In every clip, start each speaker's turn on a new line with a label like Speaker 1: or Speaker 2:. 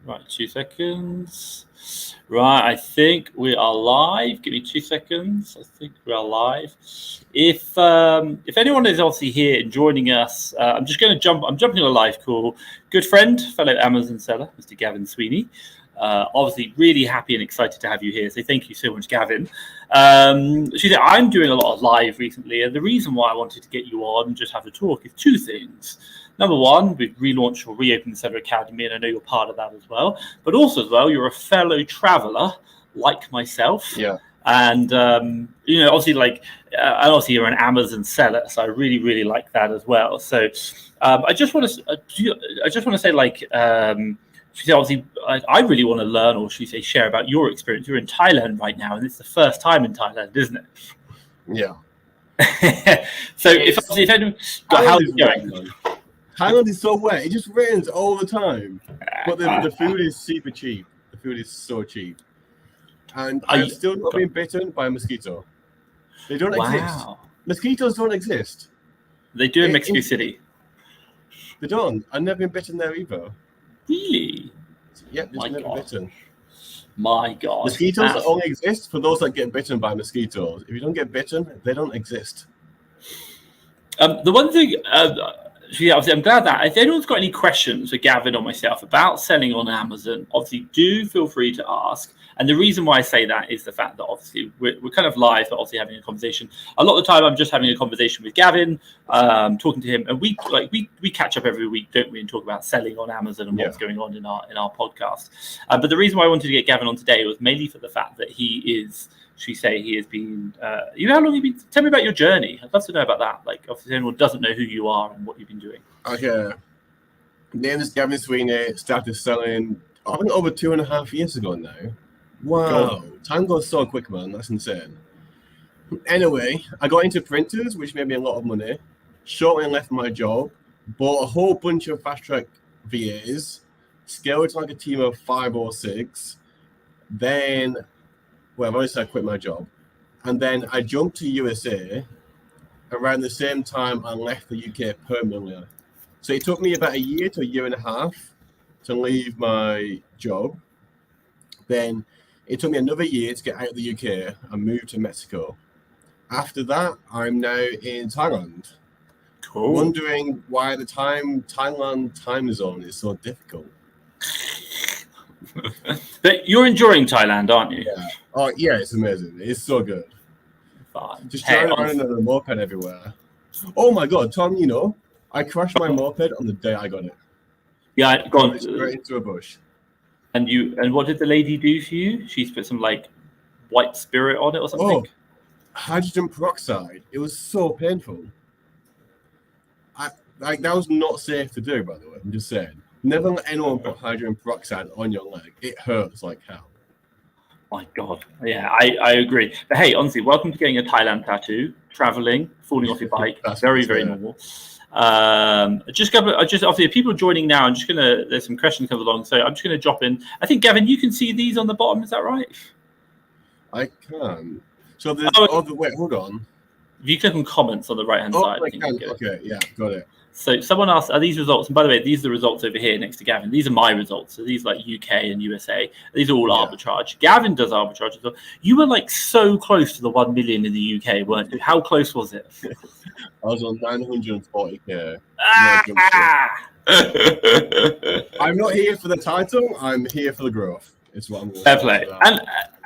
Speaker 1: Right, 2 seconds. Right, I think we are live. Give me 2 seconds. I think we are live. If anyone is obviously here and joining us, I'm just going to jump. I'm jumping on a live call. Good friend, fellow Amazon seller, Mr. Gavin Sweeney. Obviously, really happy and excited to have you here. So thank you so much, Gavin. I'm doing a lot of live recently, and the reason why I wanted to get you on and just have a talk is two things. Number one, we've relaunched or reopened the Seller Academy, and I know you're part of that as well. But also as well, you're a fellow traveler like myself.
Speaker 2: Yeah.
Speaker 1: And obviously, obviously you're an Amazon seller, so I really, really like that as well. So I just want to say, obviously, I really want to learn, or should we say, share about your experience. You're in Thailand right now, and it's the first time in Thailand, isn't it?
Speaker 2: Yeah.
Speaker 1: So if anyone, how's it going?
Speaker 2: Thailand is so wet. It just rains all the time. But the food is super cheap. The food is so cheap. And I've still not been bitten by a mosquito. They don't exist. Mosquitoes don't exist.
Speaker 1: They do in Mexico City.
Speaker 2: They don't. I've never been bitten there either.
Speaker 1: Really?
Speaker 2: Yep, just never bitten.
Speaker 1: My God.
Speaker 2: Mosquitoes only exist for those that get bitten by mosquitoes. If you don't get bitten, they don't exist.
Speaker 1: The one thing... obviously, I'm glad that if anyone's got any questions for Gavin or myself about selling on Amazon, obviously do feel free to ask. And the reason why I say that is the fact that obviously we're kind of live, but obviously having a conversation. A lot of the time, I'm just having a conversation with Gavin, talking to him, and we catch up every week, don't we, and talk about selling on Amazon and what's going on in our podcast. But the reason why I wanted to get Gavin on today was mainly for the fact that he is. He has been. How long have you been? Tell me about your journey. I'd love to know about that. Like, obviously, anyone doesn't know who you are and what you've been doing.
Speaker 2: Okay. Name is Gavin Sweeney. Started selling, I think, over 2.5 years ago now. Wow, time goes so quick, man. That's insane. Anyway, I got into printers, which made me a lot of money. Shortly left my job, bought a whole bunch of fast track VAs, scaled to like a team of 5 or 6. Then. Well, I've already said I quit my job. And then I jumped to USA around the same time I left the UK permanently. So it took me about a year to a year and a half to leave my job. Then it took me another year to get out of the UK and move to Mexico. After that, I'm now in Thailand.
Speaker 1: Cool.
Speaker 2: Wondering why the Thailand time zone is so difficult.
Speaker 1: But you're enjoying Thailand, aren't you?
Speaker 2: Yeah. Oh, yeah, it's amazing. It's so good.
Speaker 1: Fine.
Speaker 2: Just driving around on a moped everywhere. Oh my God, Tom, I crashed my moped on the day I got it.
Speaker 1: Yeah, gone
Speaker 2: straight into a bush.
Speaker 1: And what did the lady do for you? She put some white spirit on it or something?
Speaker 2: Oh, hydrogen peroxide. It was so painful. That was not safe to do, by the way. I'm just saying. Never let anyone put hydrogen peroxide on your leg. It hurts like hell.
Speaker 1: My God. Yeah, I agree. But hey, honestly, welcome to getting a Thailand tattoo, traveling, falling off your bike. That's very, very normal. Obviously, if people are joining now, there's some questions coming along. So I'm just going to drop in. I think, Gavin, you can see these on the bottom. Is that right?
Speaker 2: I can. So there's, wait, hold on.
Speaker 1: If you click on comments on the right-hand side.
Speaker 2: I can. Okay, yeah, got it.
Speaker 1: So someone asked, are these results? And by the way, these are the results over here next to Gavin. These are my results. So these are like UK and USA. These are all arbitrage. Gavin does arbitrage as well. You were so close to the 1 million in the UK, weren't you? How close was it?
Speaker 2: I was on 940k. I'm not here for the title. I'm here for the growth. It's what I'm going
Speaker 1: fair play.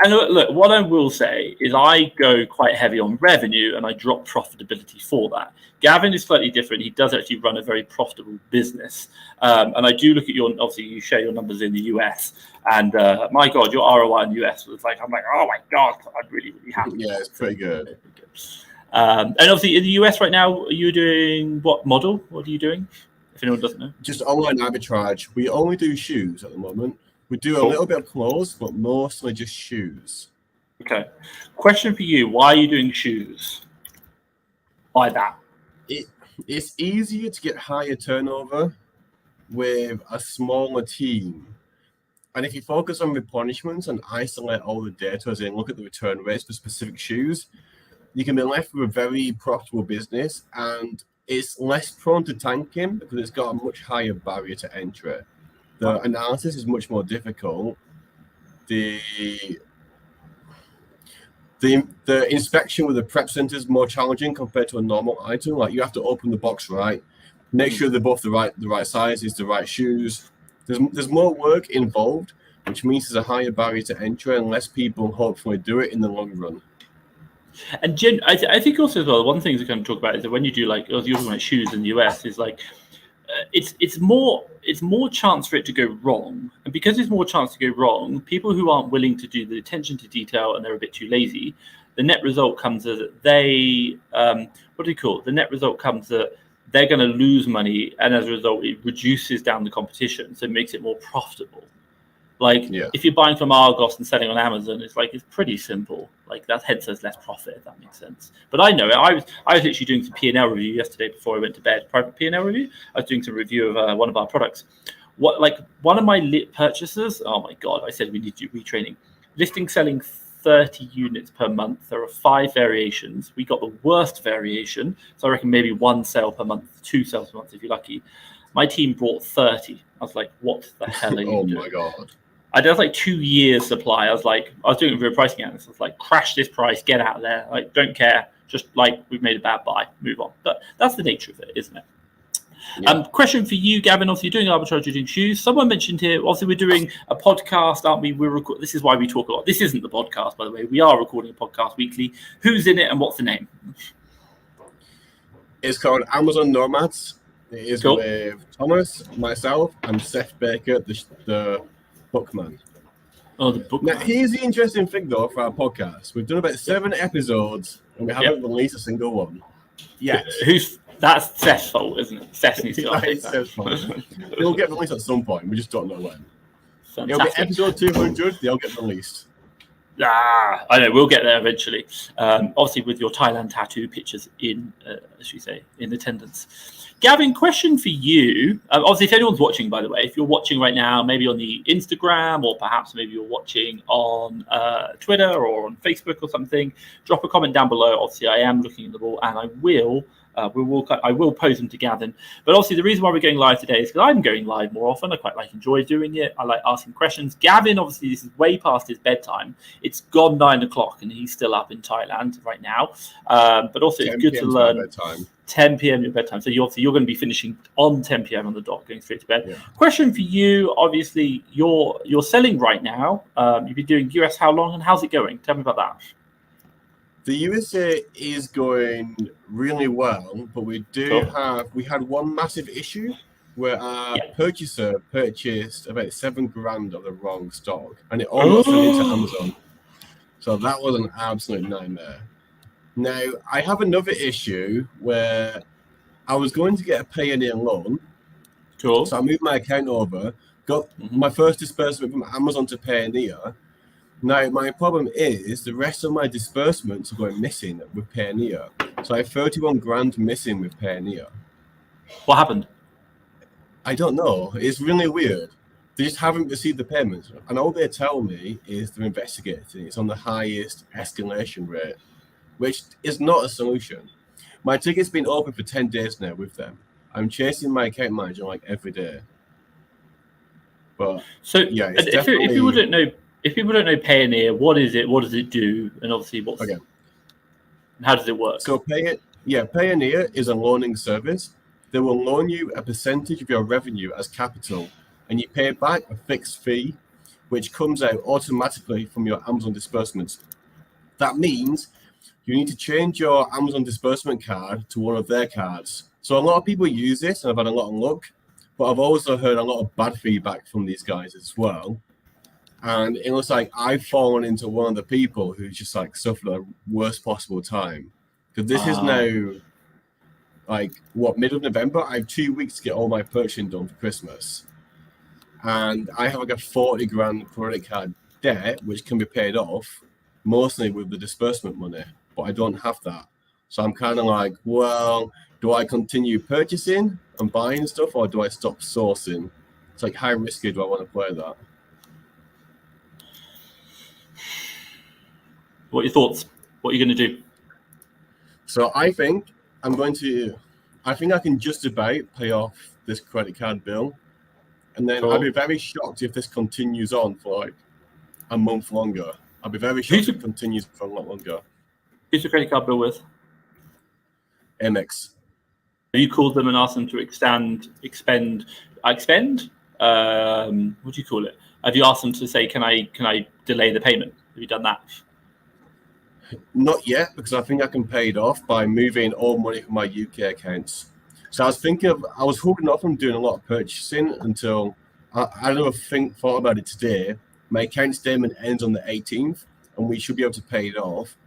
Speaker 1: And look, what I will say is I go quite heavy on revenue and I drop profitability for that. Gavin is slightly different. He does actually run a very profitable business. And I do look at obviously you share your numbers in the US. And my God, your ROI in the US was I'm like, oh my God, I'm really, really happy.
Speaker 2: Yeah, it's pretty good.
Speaker 1: And obviously in the US right now, are you doing what model? What are you doing? If anyone doesn't know.
Speaker 2: Just online arbitrage. We only do shoes at the moment. We do a little bit of clothes, but mostly just shoes.
Speaker 1: Okay. Question for you. Why are you doing shoes? Why that?
Speaker 2: It's easier to get higher turnover with a smaller team. And if you focus on replenishments and isolate all the data as in look at the return rates for specific shoes, you can be left with a very profitable business, and it's less prone to tanking because it's got a much higher barrier to entry. The analysis is much more difficult. The inspection with the prep center is more challenging compared to a normal item. Like you have to open the box right, make sure they're both the right sizes, the right shoes. There's more work involved, which means there's a higher barrier to entry and less people hopefully do it in the long run.
Speaker 1: And I think also as well, one thing to kind of talk about is that when you do like you're talking about shoes in the US is like it's more chance for it to go wrong, and because there's more chance to go wrong, people who aren't willing to do the attention to detail and they're a bit too lazy, the net result comes as they the net result comes that they're going to lose money, and as a result it reduces down the competition, so it makes it more profitable. Like if you're buying from Argos and selling on Amazon, it's pretty simple. Like that, hence there's less profit, if that makes sense. But I know it. I was literally doing some P&L review yesterday before I went to bed. Private P&L review. I was doing some review of one of our products. One of my lit purchasers. Oh my god! I said we need to do retraining. Listing selling 30 units per month. There are 5 variations. We got the worst variation, so I reckon maybe 1 sale per month, 2 sales per month if you're lucky. My team brought 30. I was like, what the hell are you doing?
Speaker 2: Oh my god.
Speaker 1: I did like 2 years supply. I was doing it for a pricing analyst. I was like, crash this price, get out of there. Like, don't care. Just like we've made a bad buy, move on. But that's the nature of it, isn't it? Yeah. Question for you, Gavin. Obviously, you're doing arbitrage, you're doing shoes. Someone mentioned here, obviously, we're doing a podcast, aren't we? This is why we talk a lot. This isn't the podcast, by the way. We are recording a podcast weekly. Who's in it and what's the name?
Speaker 2: It's called Amazon Nomads. It is
Speaker 1: cool.
Speaker 2: With Thomas, myself, and Seth Baker, the bookman.
Speaker 1: Oh, the bookman.
Speaker 2: Now, here's the interesting thing, though, for our podcast. We've done about 7 episodes, and we haven't released a single one yet.
Speaker 1: That's Seth's fault, isn't it? Seth needs to update that.
Speaker 2: Seth's fault. It'll get released at some point. We just don't know when.
Speaker 1: Fantastic.
Speaker 2: It'll be episode 200. They'll get released.
Speaker 1: I know, we'll get there eventually. Obviously, with your Thailand tattoo pictures in attendance. Gavin, question for you. Obviously, if anyone's watching, by the way, if you're watching right now, maybe on the Instagram, or perhaps maybe you're watching on Twitter or on Facebook or something, drop a comment down below. Obviously, I am looking at the ball, and I will pose them to Gavin. But obviously, the reason why we're going live today is because I'm going live more often. I quite enjoy doing it. I like asking questions. Gavin, obviously, this is way past his bedtime. It's gone 9 o'clock, and he's still up in Thailand right now. But also, it's good to learn. 10 p.m. your bedtime. So you're going to be finishing on 10 p.m. on the dot, going straight to bed. Yeah. Question for you. Obviously, you're selling right now. You've been doing US how long, and how's it going? Tell me about that.
Speaker 2: The USA is going really well, but we had one massive issue where our purchaser purchased about $7,000 of the wrong stock, and it almost went into Amazon. So that was an absolute nightmare. Now, I have another issue where I was going to get a Payoneer loan.
Speaker 1: Cool.
Speaker 2: So I moved my account over, got my first disbursement from Amazon to Payoneer. Now, my problem is the rest of my disbursements are going missing with Payoneer. So I have $31,000 missing with Payoneer.
Speaker 1: What happened?
Speaker 2: I don't know. It's really weird. They just haven't received the payments. And all they tell me is they're investigating. It's on the highest escalation rate, which is not a solution. My ticket's been open for 10 days now with them. I'm chasing my account manager every day. But yeah, it's definitely...
Speaker 1: if people don't know Payoneer, what is it? What does it do? And obviously, how does it work?
Speaker 2: So Payoneer is a loaning service. They will loan you a percentage of your revenue as capital, and you pay back a fixed fee, which comes out automatically from your Amazon disbursements. That means you need to change your Amazon disbursement card to one of their cards. So a lot of people use this, and I've had a lot of luck, but I've also heard a lot of bad feedback from these guys as well. And it looks like I've fallen into one of the people who just suffered the worst possible time. Because this is now mid of November. I have 2 weeks to get all my purchasing done for Christmas. And I have a $40,000 credit card debt, which can be paid off mostly with the disbursement money. But I don't have that. So I'm kind of well, do I continue purchasing and buying stuff, or do I stop sourcing? It's how risky do I want to play that?
Speaker 1: What are your thoughts? What are you going to do?
Speaker 2: So I think I can just about pay off this credit card bill. And then I'd be very shocked if this continues on for like a month longer. I'd be very shocked if it continues for a lot longer.
Speaker 1: Who's your credit card bill with?
Speaker 2: Amex.
Speaker 1: Have you called them and asked them to expend? What do you call it? Have you asked them to say, can I delay the payment? Have you done that?
Speaker 2: Not yet, because I think I can pay it off by moving all money from my UK accounts. So I was holding off from doing a lot of purchasing until I never thought about it today. My account statement ends on the 18th, and we should be able to pay it off.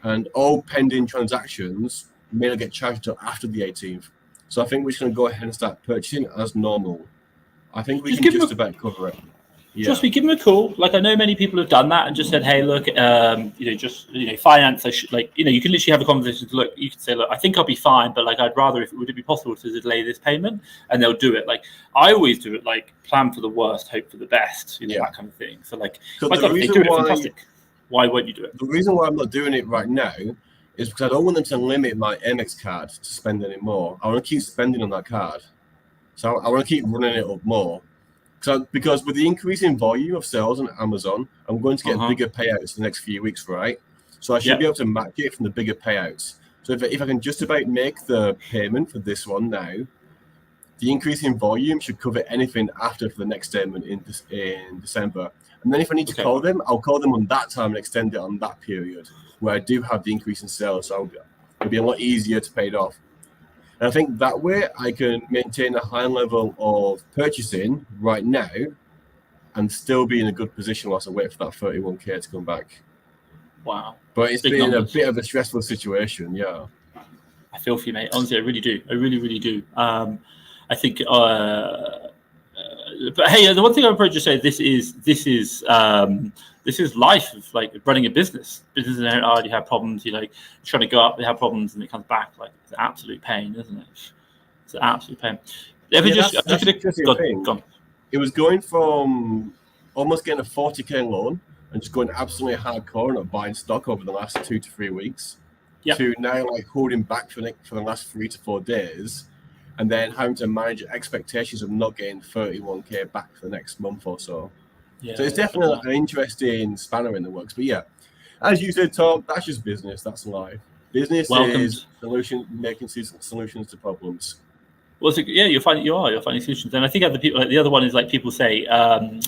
Speaker 2: And all pending transactions may not get charged until after the 18th. So I think we're just going to go ahead and start purchasing as normal. I think we can just about cover it. Yeah.
Speaker 1: Trust me, give them a call. Like, I know many people have done that and just said, hey, look, finance, you can literally have a conversation to look, you can say, look, I think I'll be fine, but like, would it be possible to delay this payment? And they'll do it. Like, I always do it, like, plan for the worst, hope for the best, that kind of thing. So like, my God, they do it fantastic. Why won't you do it?
Speaker 2: The reason why I'm not doing it right now is because I don't want them to limit my Amex card to spend any more. I want to keep spending on that card. So I want to keep running it up more. Because with the increase in volume of sales on Amazon, I'm going to get bigger payouts in the next few weeks, right? So I should be able to match it from the bigger payouts. So if I can just about make the payment for this one now, the increase in volume should cover anything after for the next statement in December. And then if I need to call them, I'll call them on that time and extend it on that period where I do have the increase in sales. So it'll be a lot easier to pay it off. And I think that way I can maintain a high level of purchasing right now and still be in a good position whilst I wait for that 31K to come back.
Speaker 1: Wow.
Speaker 2: But it's been a bit of a stressful situation, yeah.
Speaker 1: I feel for you, mate. Honestly, I really do. I really, really do. I think, but hey, the one thing I would probably just say, this is life of like running a business. Business inherently have problems. You're like trying to go up, they have problems, and it comes back. Like, it's an absolute pain, isn't it? It's an absolute pain.
Speaker 2: That's an interesting thing. It was going from almost getting a 40K loan and just going absolutely hardcore and not buying stock over the last 2 to 3 weeks to now like holding back for the last 3 to 4 days. And then having to manage expectations of not getting 31K back for the next month or so. Yeah, so it's definitely an interesting spanner in the works. But yeah, as you said, Tom, that's just business. That's life. Business is making solutions to problems.
Speaker 1: Well, you're finding solutions. And I think the other one is like people say,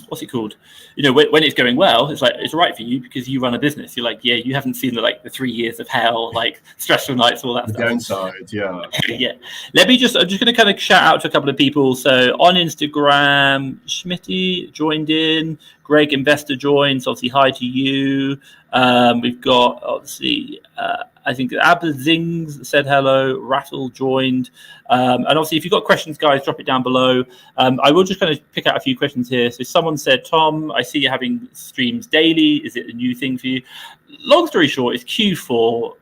Speaker 1: what's it called? When it's going well, it's like it's right for you because you run a business. You're like, you haven't seen the 3 years of hell, like stressful nights, all that stuff.
Speaker 2: Downside, yeah.
Speaker 1: Yeah. I'm just going to kind of shout out to a couple of people. So on Instagram, Schmitty joined in. Greg Investor joins. Obviously, hi to you. We've got obviously. I think Abba Zings said hello. Rattle joined. And obviously, if you've got questions, guys, drop it down below. I will just kind of pick out a few questions here. So someone said, Tom, I see you're having streams daily. Is it a new thing for you? Long story short, it's Q4.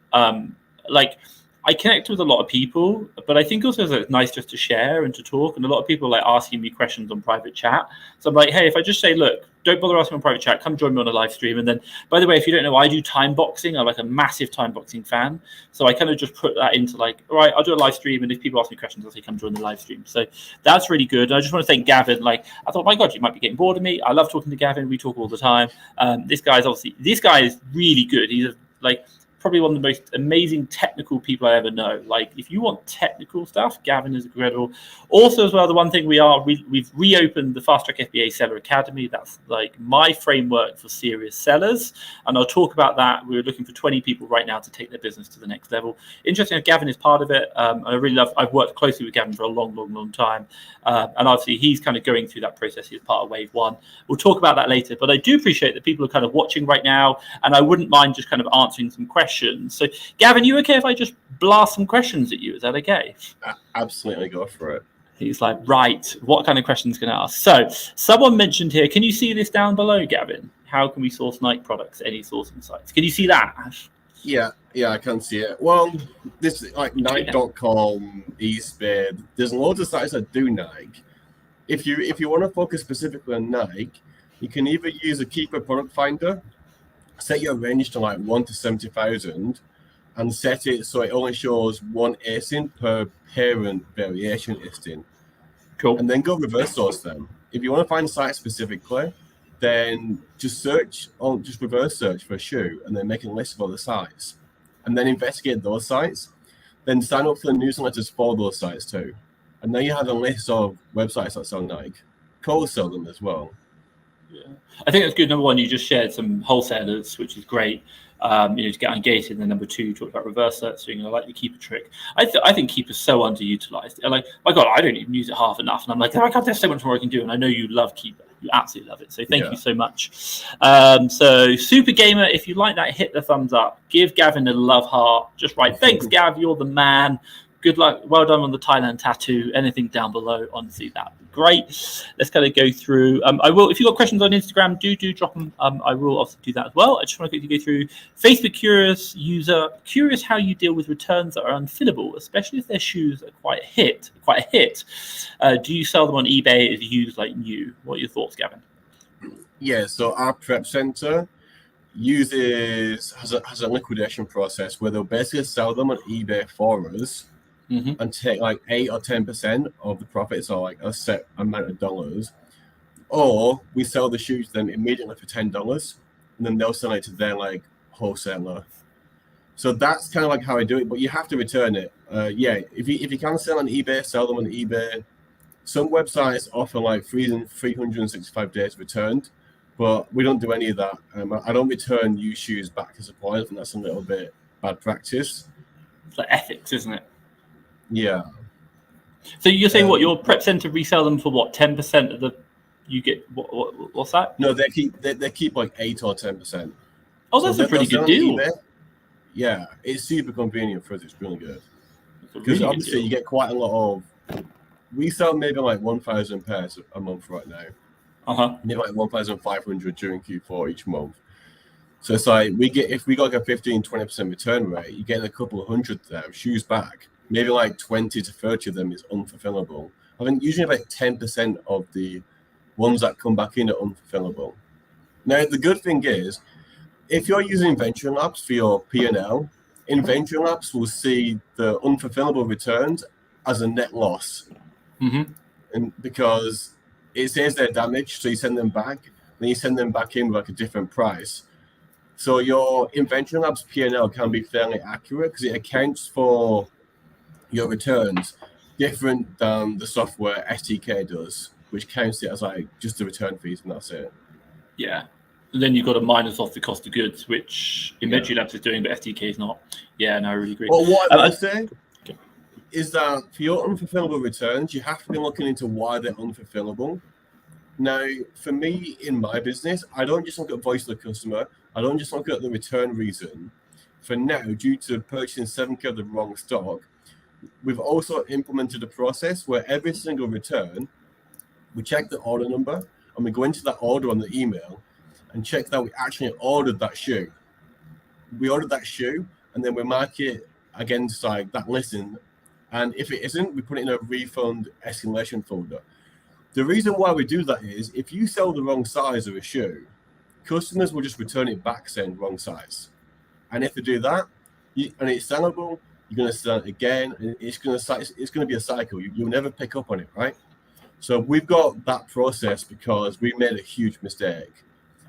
Speaker 1: I connect with a lot of people, but I think also it's nice just to share and to talk. And a lot of people are like asking me questions on private chat. So I'm like, hey, if I just say, look, don't bother asking on private chat, come join me on a live stream. And then, by the way, if you don't know, I do time boxing. I'm like a massive time boxing fan. So I kind of just put that into like, all right, I'll do a live stream. And if people ask me questions, I'll say, come join the live stream. So that's really good. And I just want to thank Gavin. Like, I thought, my God, you might be getting bored of me. I love talking to Gavin. We talk all the time. This guy is really good. He's probably one of the most amazing technical people I ever know. Like, if you want technical stuff, Gavin is incredible. Also, as well, the one thing we've reopened the Fast Track FBA Seller Academy. That's like my framework for serious sellers, and I'll talk about that. We're looking for 20 people right now to take their business to the next level. Interesting, Gavin is part of it. I've worked closely with Gavin for a long time, and obviously he's kind of going through that process. He's part of Wave 1. We'll talk about that later, but I do appreciate that people are kind of watching right now, and I wouldn't mind just kind of answering some questions. So, Gavin, you okay if I just blast some questions at you? Is that okay?
Speaker 2: Absolutely, go for it.
Speaker 1: He's like, right, what kind of questions can I ask? So, someone mentioned here, can you see this down below, Gavin? How can we source Nike products? Any sourcing sites? Can you see that?
Speaker 2: Yeah, I can see it. Well, this is like Nike.com, eBay. There's loads of sites that do Nike. If you want to focus specifically on Nike, you can either use a Keeper product finder, set your range to like 1 to 70,000 and set it so it only shows one ASIN per parent variation listing.
Speaker 1: Cool.
Speaker 2: And then go reverse source them. If you want to find sites specifically, then just reverse search for a shoe and then make a list of all the sites and then investigate those sites. Then sign up for the newsletters for those sites too. And then you have a list of websites that sell Nike. Co-sell them as well.
Speaker 1: Yeah, I think that's good. Number one, you just shared some wholesalers, which is great. To get ungated. And then number two, you talked about reverse searching. I like the keeper trick. I think keeper's so underutilized. Like, my God, I don't even use it half enough. And I'm like, oh my God, there's so much more I can do. And I know you love keeper. You absolutely love it. So thank you so much. So Super Gamer, if you like that, hit the thumbs up. Give Gavin a love heart. Just write, thanks, Gav. You're the man. Good luck. Well done on the Thailand tattoo. Anything down below, honestly, that would be great. Let's kind of go through. I will, if you've got questions on Instagram, do drop them. I will also do that as well. I just want to quickly go through Facebook curious user. Curious how you deal with returns that are unfillable, especially if their shoes are quite a hit. Do you sell them on eBay as used like new? What are your thoughts, Gavin?
Speaker 2: Yeah, so our prep center has a liquidation process where they'll basically sell them on eBay for us. And take like 8 or 10% of the profits, or like a set amount of dollars, or we sell the shoes to them immediately for $10, and then they'll sell it to their like wholesaler. So that's kind of like how I do it, but you have to return it. If you can sell on eBay, sell them on eBay. Some websites offer like 365 days returned, but we don't do any of that. I don't return used shoes back to suppliers, and that's a little bit bad practice.
Speaker 1: It's like ethics, isn't it?
Speaker 2: Yeah.
Speaker 1: So you're saying what your prep center resell them for what 10% of the you get what's that?
Speaker 2: No, they keep like 8 or 10%.
Speaker 1: Oh, that's a pretty good deal.
Speaker 2: Yeah, it's super convenient for us. It's really good because obviously you get quite a lot of. We sell maybe like 1,000 pairs a month right now. Maybe like 1,500 during Q4 each month. So it's like if we got like a 15-20% return rate, you get a couple of hundred there shoes back. Maybe like 20 to 30 of them is unfulfillable. I think usually about 10% of the ones that come back in are unfulfillable. Now, the good thing is, if you're using Inventory Labs for your P&L, Inventory Labs will see the unfulfillable returns as a net loss. And because it says they're damaged, so you send them back, then you send them back in with like a different price. So your Inventory Labs P&L can be fairly accurate because it accounts for your returns different than the software STK does, which counts it as like just the return fees and that's it.
Speaker 1: Yeah. And then you've got to minus off the cost of goods, which Inventory Labs is doing, but STK is not. Yeah, no, I really agree.
Speaker 2: Well, what I would say is that for your unfulfillable returns, you have to be looking into why they're unfulfillable. Now, for me in my business, I don't just look at voice of the customer. I don't just look at the return reason. For now, due to purchasing 7K of the wrong stock, we've also implemented a process where every single return, we check the order number and we go into that order on the email and check that we actually ordered that shoe. We ordered that shoe and then we mark it against like that listing. And if it isn't, we put it in a refund escalation folder. The reason why we do that is if you sell the wrong size of a shoe, customers will just return it back saying wrong size. And if they do that, and it's sellable, you're going to sell it again, and it's going to be a cycle. You'll never pick up on it, right? So we've got that process because we made a huge mistake.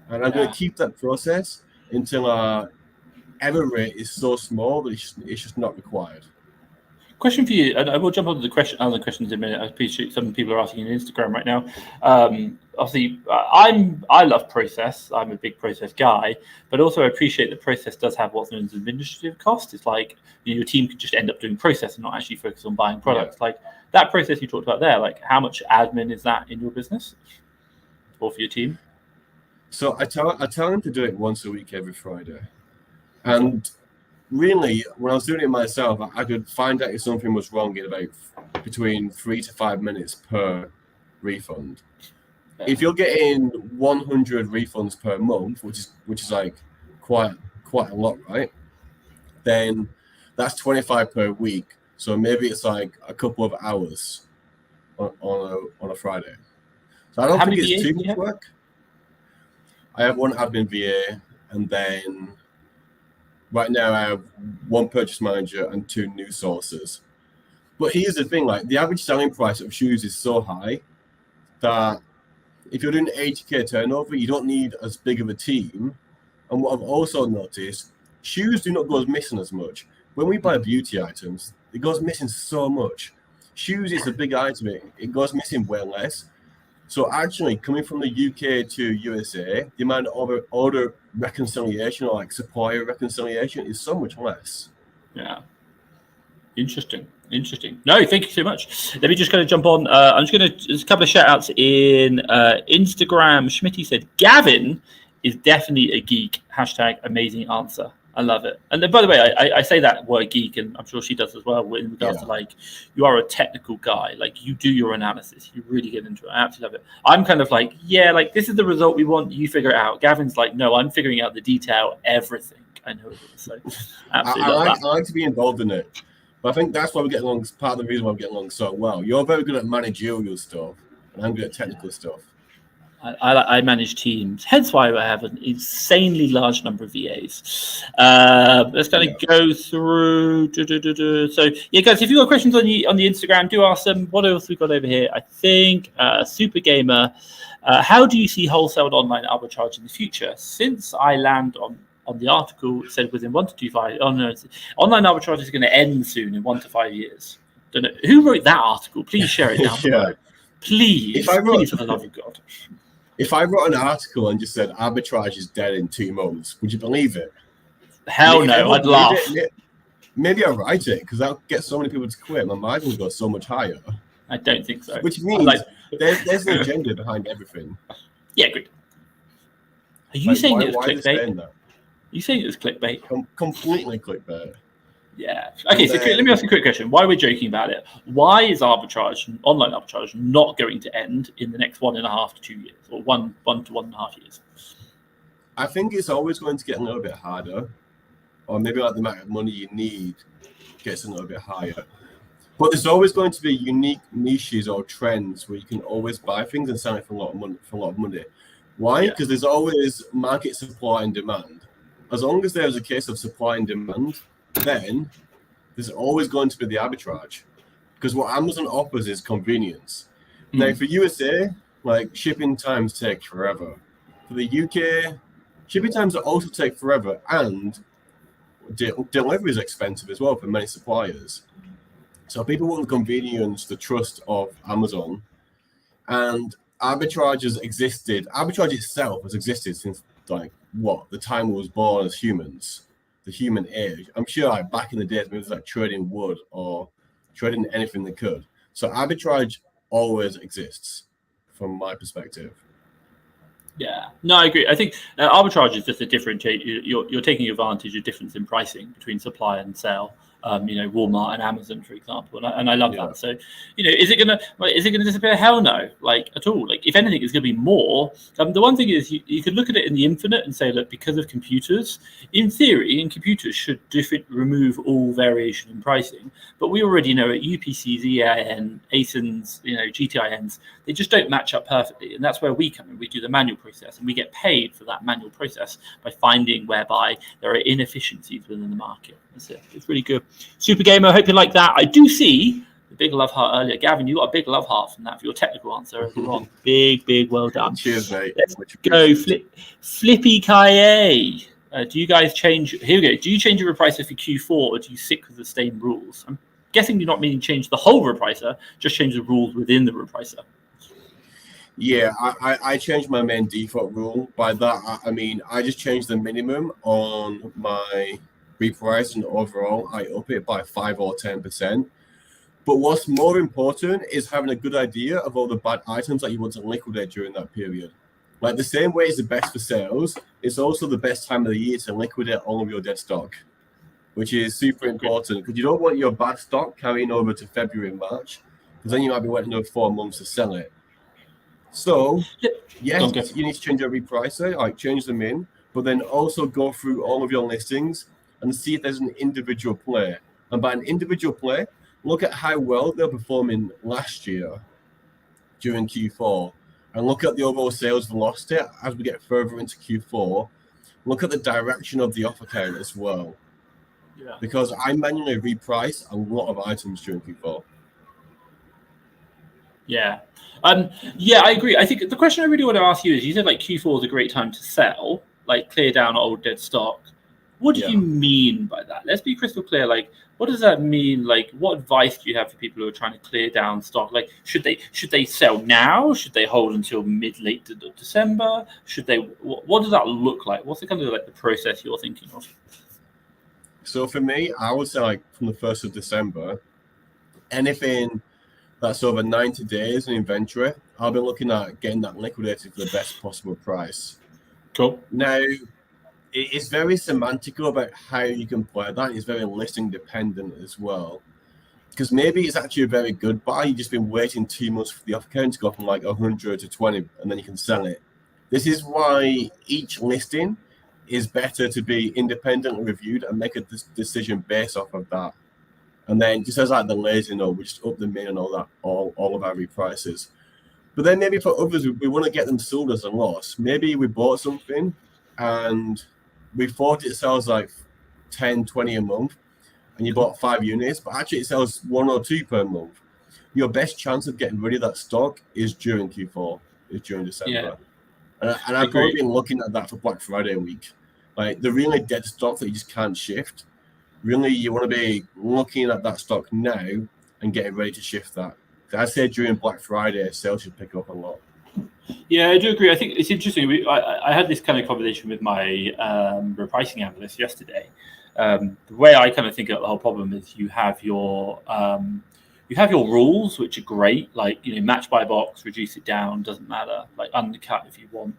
Speaker 2: And I'm going to keep that process until our error rate is so small that it's just not required.
Speaker 1: Question for you, and I will jump on the other questions in a minute. I appreciate some people are asking on Instagram right now. Obviously, I love process. I'm a big process guy, but also I appreciate that process does have what's known as administrative cost. It's like your team could just end up doing process and not actually focus on buying products. Like that process you talked about there. Like how much admin is that in your business or for your team?
Speaker 2: So I tell them to do it once a week every Friday, and really, when I was doing it myself, I could find out if something was wrong in about between 3 to 5 minutes per refund. If you're getting 100 refunds per month, which is like quite a lot, right? Then that's 25 per week. So maybe it's like a couple of hours on a Friday. So I don't think it's too much work. I have one admin VA, and then right now I have one purchase manager and 2 new sources. But here's the thing, like the average selling price of shoes is so high that if you're doing 80k turnover, you don't need as big of a team. And what I've also noticed, shoes do not go missing as much. When we buy beauty items, it goes missing so much. Shoes is a big item, it goes missing way less. So actually, coming from the UK to USA, the amount of order reconciliation or like supplier reconciliation is so much less.
Speaker 1: Yeah. Interesting. No, thank you so much. Let me just kind of jump on. I'm just going to just a couple of shout outs in Instagram. Schmitty said, Gavin is definitely a geek. # amazing answer. I love it. And then, by the way, I say that word geek, and I'm sure she does as well, in regards to like, you are a technical guy. Like, you do your analysis. You really get into it. I absolutely love it. I'm kind of like, yeah, like, this is the result we want. You figure it out. Gavin's like, no, I'm figuring out the detail, everything. I know it is. So, absolutely
Speaker 2: I like to be involved in it. But I think that's why we get along. Part of the reason why we get along so well. You're very good at managerial stuff, and I'm good at technical stuff.
Speaker 1: I manage teams, hence why I have an insanely large number of VAs. Let's kind of go through. So, yeah, guys, if you've got questions on the Instagram, do ask them. What else we got over here? I think Super Gamer. How do you see wholesale and online arbitrage in the future? Since I land on the article, it said within 1 to 2 5. Oh no, online arbitrage is going to end soon in 1 to 5 years. Don't know who wrote that article. Please share it down below. Please, please, for the love of God.
Speaker 2: If I wrote an article and just said arbitrage is dead in 2 months, would you believe it?
Speaker 1: Hell no, I'd laugh.
Speaker 2: Maybe I'll write it because that'll get so many people to quit. My margin will go so much higher.
Speaker 1: I don't think so.
Speaker 2: Which means there's an agenda behind everything.
Speaker 1: Yeah, agreed. Are you saying it was clickbait? Are you saying it was clickbait?
Speaker 2: Completely clickbait.
Speaker 1: Yeah. Okay, so let me ask you a quick question. Why we're joking about it? Why is arbitrage, online arbitrage, not going to end in the next 1.5 to 2 years, or one to 1.5 years?
Speaker 2: I think it's always going to get a little bit harder, or maybe like the amount of money you need gets a little bit higher. But there's always going to be unique niches or trends where you can always buy things and sell it for a lot of money. Why? Because there's always market supply and demand. As long as there's a case of supply and demand, then there's always going to be the arbitrage, because what Amazon offers is convenience. Now, for USA, like shipping times take forever. For the UK, shipping times also take forever, and delivery is expensive as well for many suppliers. So people want the convenience, the trust of Amazon, and arbitrage has existed. Arbitrage itself has existed since the time we was born as humans. The human age. I'm sure like back in the days, maybe it was like trading wood or trading anything they could. So arbitrage always exists from my perspective.
Speaker 1: Yeah, no, I agree. I think arbitrage is just a different. You're taking advantage of difference in pricing between supply and sale. Walmart and Amazon, for example, and I love that. So, is it gonna disappear? Hell no, like at all. Like if anything, it's gonna be more. The one thing is you could look at it in the infinite and say that because of computers, in theory, computers should remove all variation in pricing. But we already know at UPCs, EIN, ASINs, GTINs, they just don't match up perfectly, and that's where we come in. We do the manual process, and we get paid for that manual process by finding whereby there are inefficiencies within the market. That's it. It's really good. Super Gamer, I hope you like that. I do see the big love heart earlier. Gavin, you got a big love heart from that for your technical answer. Big, well done.
Speaker 2: Cheers, mate.
Speaker 1: Let's go. Flippy Kaye. Do you guys change? Here we go. Do you change your repricer for Q4, or do you stick with the same rules? I'm guessing you're not meaning change the whole repricer, just change the rules within the repricer.
Speaker 2: Yeah, I changed my main default rule. By that, I mean I just changed the minimum on my reprice, and overall I up it by 5 or 10%. But what's more important is having a good idea of all the bad items that you want to liquidate during that period. Like the same way it's the best for sales, it's also the best time of the year to liquidate all of your dead stock, which is super important because you don't want your bad stock carrying over to February and March, because then you might be waiting another 4 months to sell it. So yes, you need to change your repricer, like change them in, but then also go through all of your listings and see if there's an individual play. And by an individual play, look at how well they're performing last year during Q4, and look at the overall sales velocity as we get further into Q4. Look at the direction of the offer count as well.
Speaker 1: Yeah.
Speaker 2: because I manually reprice a lot of items during Q4.
Speaker 1: Yeah. Yeah, I agree. I think the question I really want to ask you is, you said like Q4 is a great time to sell, like clear down old dead stock. What do
Speaker 2: Yeah.
Speaker 1: you mean by that? Let's be crystal clear. Like, what does that mean? Like, what advice do you have for people who are trying to clear down stock? Like, should they sell now? Should they hold until late December? Should they? What does that look like? What's the kind of like the process you're thinking of?
Speaker 2: So for me, I would say like from the 1st of December, anything that's over 90 days in inventory, I'll be looking at getting that liquidated for the best possible price.
Speaker 1: Cool.
Speaker 2: Now, it's very semantical about how you can play that. It's very listing dependent as well. Because maybe it's actually a very good buy. You've just been waiting 2 months for the offer count to go from like 100 to 20, and then you can sell it. This is why each listing is better to be independently reviewed and make a decision based off of that. And then just as like the lazy we just up the min and all that, all of our reprices. But then maybe for others, we want to get them sold as a loss. Maybe we bought something and we thought it sells like 10, 20 a month, and you bought 5 units, but actually it sells 1 or 2 per month. Your best chance of getting rid of that stock is during Q4, is during December. Yeah. And I've probably been looking at that for Black Friday week. Like the really dead stock that you just can't shift. Really, you want to be looking at that stock now and getting ready to shift that. I'd say during Black Friday, sales should pick up a lot.
Speaker 1: Yeah, I do agree. I think it's interesting. I had this kind of conversation with my repricing analyst yesterday. The way I kind of think about the whole problem is you have your rules, which are great, like match by box, reduce it down, doesn't matter, like undercut if you want.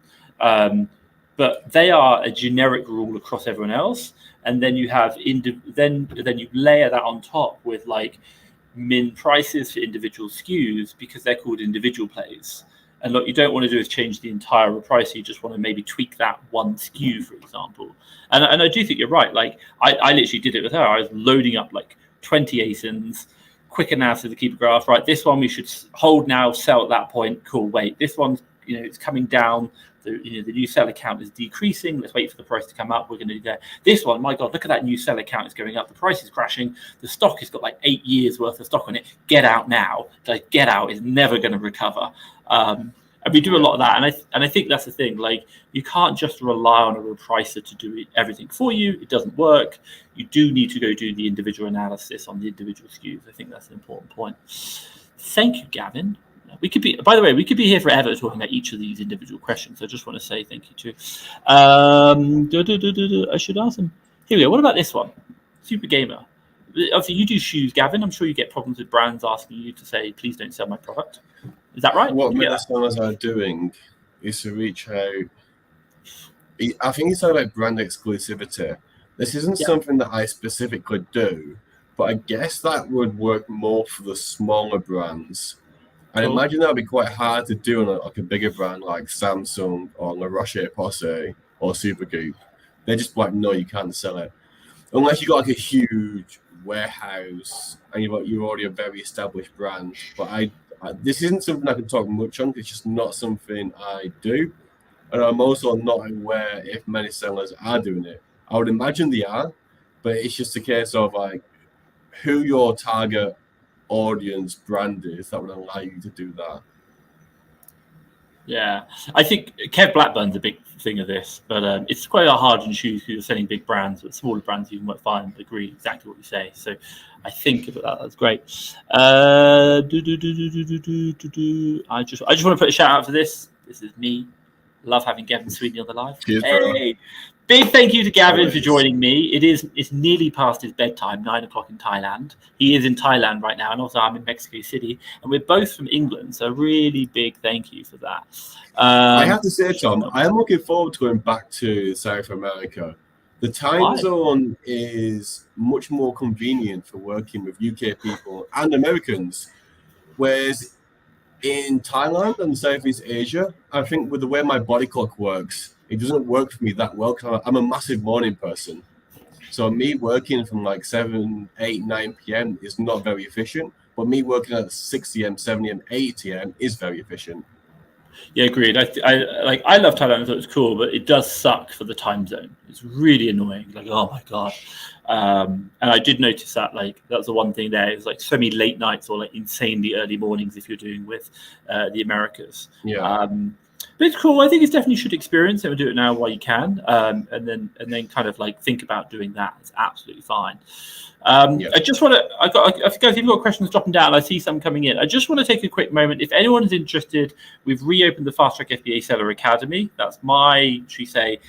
Speaker 1: But they are a generic rule across everyone else, and then you have then you layer that on top with like min prices for individual SKUs because they're called individual plays. And what you don't want to do is change the entire price. You just want to maybe tweak that one SKU, for example. And I do think you're right. Like I literally did it with her. I was loading up like 20 ASINs, quick analysis of the keeper graph. Right, this one we should hold now, sell at that point. Cool. Wait, this one's it's coming down. The new seller count is decreasing. Let's wait for the price to come up. We're going to do that. This one, my God, look at that new seller count is going up. The price is crashing. The stock has got like 8 years worth of stock on it. Get out now. Like get out is never going to recover. And we do a lot of that. And I think that's the thing. Like you can't just rely on a repricer to do everything for you. It doesn't work. You do need to go do the individual analysis on the individual SKUs. I think that's an important point. Thank you, Gavin. We could be, by the way, we could be here forever talking about each of these individual questions. I just want to say thank you too. I should ask them. Here we go. What about this one? Super Gamer. Obviously, you do shoes, Gavin. I'm sure you get problems with brands asking you to say, please don't sell my product. Is that right?
Speaker 2: What many sellers are doing is to reach out. I think it's about brand exclusivity. This isn't something that I specifically do, but I guess that would work more for the smaller brands. I imagine that would be quite hard to do on like a bigger brand like Samsung or La Roche-Posay or Supergoop. They're just like, no, you can't sell it. Unless you've got like a huge warehouse and you're already a very established brand. But this isn't something I can talk much on. It's just not something I do. And I'm also not aware if many sellers are doing it. I would imagine they are, but it's just a case of like who your target audience brand is that would allow you to do that.
Speaker 1: Yeah, I think Kev Blackburn's a big thing of this, but it's quite hard to choose who you're selling big brands, but smaller brands you can work fine. I agree exactly what you say. So I think about that. That's great. I just want to put a shout out for this. This is me. Love having Gavin Sweeney on the live.
Speaker 2: Cheers,
Speaker 1: hey. Big thank you to Gavin for joining me. It's nearly past his bedtime, 9 o'clock in Thailand. He is in Thailand right now, and also I'm in Mexico City, and we're both from England. So really big thank you for that.
Speaker 2: I have to say, Tom, I am looking forward to going back to South America. The time zone is much more convenient for working with UK people and Americans, whereas in Thailand and Southeast Asia, I think with the way my body clock works, it doesn't work for me that well. I'm a massive morning person. So me working from like 7, 8, 9 p.m. is not very efficient. But me working at 6 a.m., 7 a.m., 8 a.m. is very efficient.
Speaker 1: Yeah, agreed. I love Thailand. I thought it was cool, but it does suck for the time zone. It's really annoying. Like, oh my god. And I did notice that. Like, that's the one thing there. It's like so many late nights or like insanely early mornings if you're doing with the Americas.
Speaker 2: Yeah.
Speaker 1: But it's cool. I think it's definitely should experience it. Or do it now while you can, and then kind of like think about doing that. It's absolutely fine. I just want to. I think if you've got questions dropping down, I see some coming in. I just want to take a quick moment. If anyone is interested, we've reopened the Fast Track FBA Seller Academy. That's my, should we say,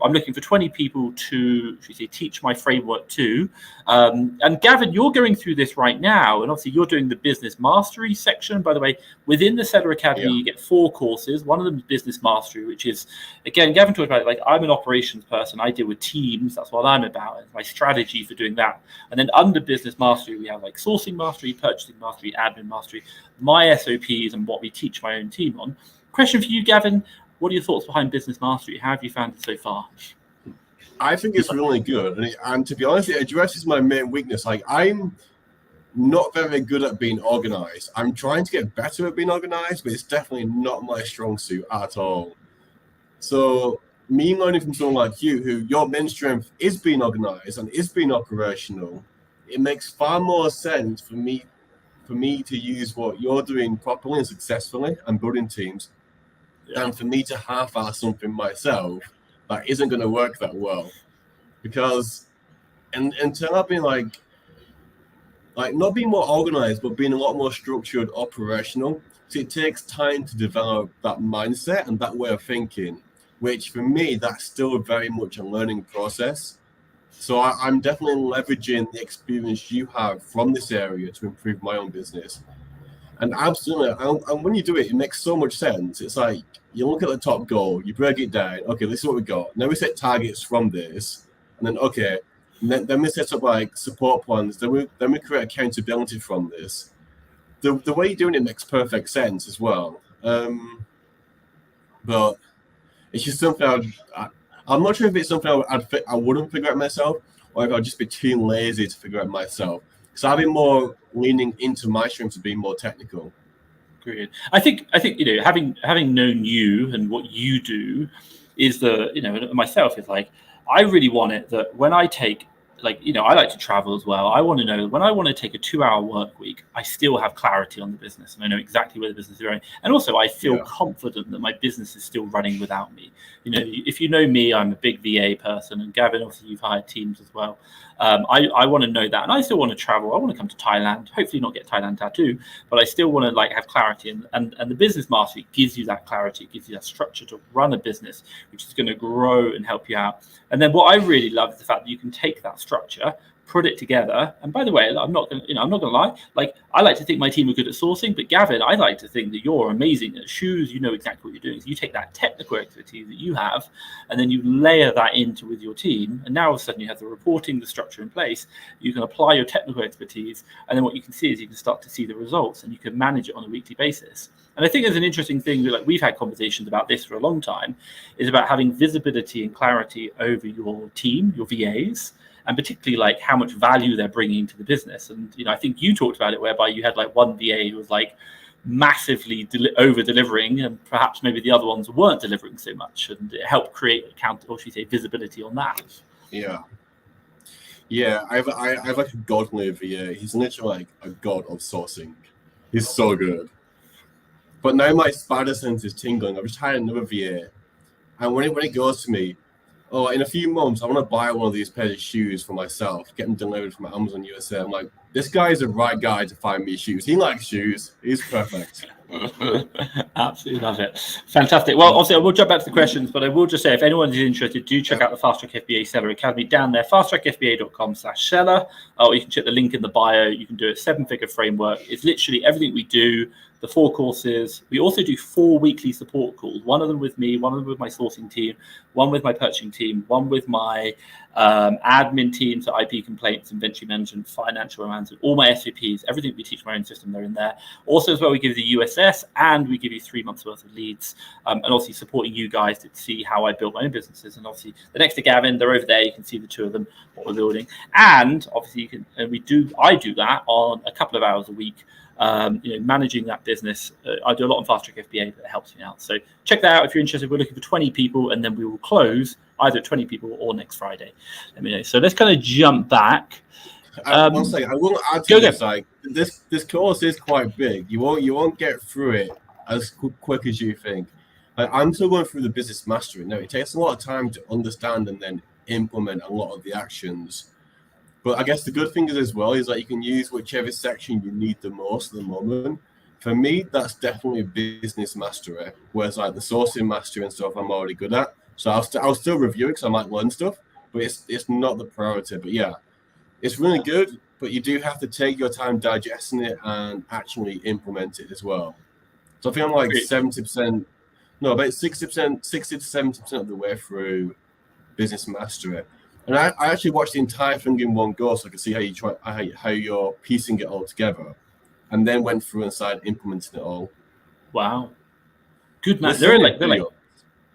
Speaker 1: I'm looking for 20 people to, should we say, teach my framework to. And Gavin, you're going through this right now, and obviously you're doing the business mastery section. By the way, within the Seller Academy, you get 4 courses. One of them is business mastery, which is, again, Gavin talked about it, like, I'm an operations person. I deal with teams. That's what I'm about. It's my strategy for doing that. And then under business mastery, we have like sourcing mastery, purchasing mastery, admin mastery, my SOPs, and what we teach my own team on. Question for you, Gavin. What are your thoughts behind business mastery? How have you found it so far?
Speaker 2: I think it's really good. And to be honest, it addresses my main weakness. Like, I'm not very good at being organized. I'm trying to get better at being organized, but it's definitely not my strong suit at all. So me learning from someone like you, who your main strength is being organized and is being operational, it makes far more sense for me to use what you're doing properly and successfully and building teams than for me to half-ass something myself that isn't going to work that well. Because until I've been like not being more organized, but being a lot more structured, operational, so it takes time to develop that mindset and that way of thinking, which for me, that's still very much a learning process. So I'm definitely leveraging the experience you have from this area to improve my own business. And absolutely, and when you do it, it makes so much sense. It's like, you look at the top goal, you break it down. Okay, this is what we got. Now we set targets from this, and then okay, and then we set up like support plans. Then we create accountability from this. The way you're doing it makes perfect sense as well. But it's just something I'm not sure if it's something I wouldn't figure out myself, or if I'd just be too lazy to figure out myself. So I've been more leaning into my strengths of being more technical.
Speaker 1: Agreed. I think having known you and what you do is myself is like, I really want it that when I take, like, I like to travel as well. I want to know when I want to take a 2-hour work week, I still have clarity on the business and I know exactly where the business is going. And also I feel confident that my business is still running without me. If you know me, I'm a big VA person, and Gavin, obviously you've hired teams as well. I want to know that, and I still want to travel. I want to come to Thailand, hopefully not get Thailand tattoo, but I still want to like have clarity. And the business mastery gives you that clarity, it gives you that structure to run a business, which is going to grow and help you out. And then what I really love is the fact that you can take that structure, put it together. And by the way, I'm not going to lie. Like, I like to think my team are good at sourcing, but Gavin, I like to think that you're amazing at shoes. You know exactly what you're doing. So you take that technical expertise that you have, and then you layer that into with your team. And now all of a sudden you have the reporting, the structure in place. You can apply your technical expertise, and then what you can see is you can start to see the results, and you can manage it on a weekly basis. And I think there's an interesting thing that, like, we've had conversations about this for a long time, is about having visibility and clarity over your team, your VAs, and particularly like how much value they're bringing to the business. And I think you talked about it, whereby you had like one VA who was like massively over delivering, and perhaps maybe the other ones weren't delivering so much, and it helped create visibility on that.
Speaker 2: Yeah, I have like a godly VA. He's literally like a god of sourcing. He's so good. But now my spider sense is tingling. I've just hired another VA, and when it goes to me, oh, in a few months, I want to buy one of these pairs of shoes for myself, get them delivered from Amazon USA. I'm like, this guy is the right guy to find me shoes. He likes shoes. He's perfect.
Speaker 1: Absolutely love it. Fantastic. Well, obviously, I will jump back to the questions, but I will just say, if anyone is interested, do check out the Fast Track FBA Seller Academy down there, fasttrackfba.com/seller, or you can check the link in the bio. You can do a 7-figure framework. It's literally everything we do. The 4 courses. We also do 4 weekly support calls. One of them with me, one of them with my sourcing team, one with my purchasing team, one with my admin team, so IP complaints, inventory management, financial management, all my SOPs, everything we teach my own system, they're in there. Also, as well, we give you the USS, and we give you 3 months worth of leads, and obviously supporting you guys to see how I built my own businesses. And obviously, the next to Gavin, they're over there. You can see the 2 of them, what we're building. And obviously, I do that on a couple of hours a week. managing that business. I do a lot on Fast Track FBA that helps me out. So check that out if you're interested. We're looking for 20 people, and then we will close either 20 people or next Friday. Let me know. So let's kind of jump back.
Speaker 2: One second, I will add to this. Like this course is quite big. You won't get through it as quick as you think. I'm still going through the business mastery. Now it takes a lot of time to understand and then implement a lot of the actions. But I guess the good thing is as well is that you can use whichever section you need the most at the moment. For me, that's definitely business mastery. Whereas like the sourcing mastery and stuff, I'm already good at. So I'll still review it because I might learn stuff, but it's not the priority. But yeah, it's really good. But you do have to take your time digesting it and actually implement it as well. So I think I'm like 70%. No, about 60%, 60 to 70% of the way through business mastery. And I actually watched the entire thing in one go so I could see how you're piecing it all together. And then went through and started implementing it all.
Speaker 1: Wow. Good man. They're like,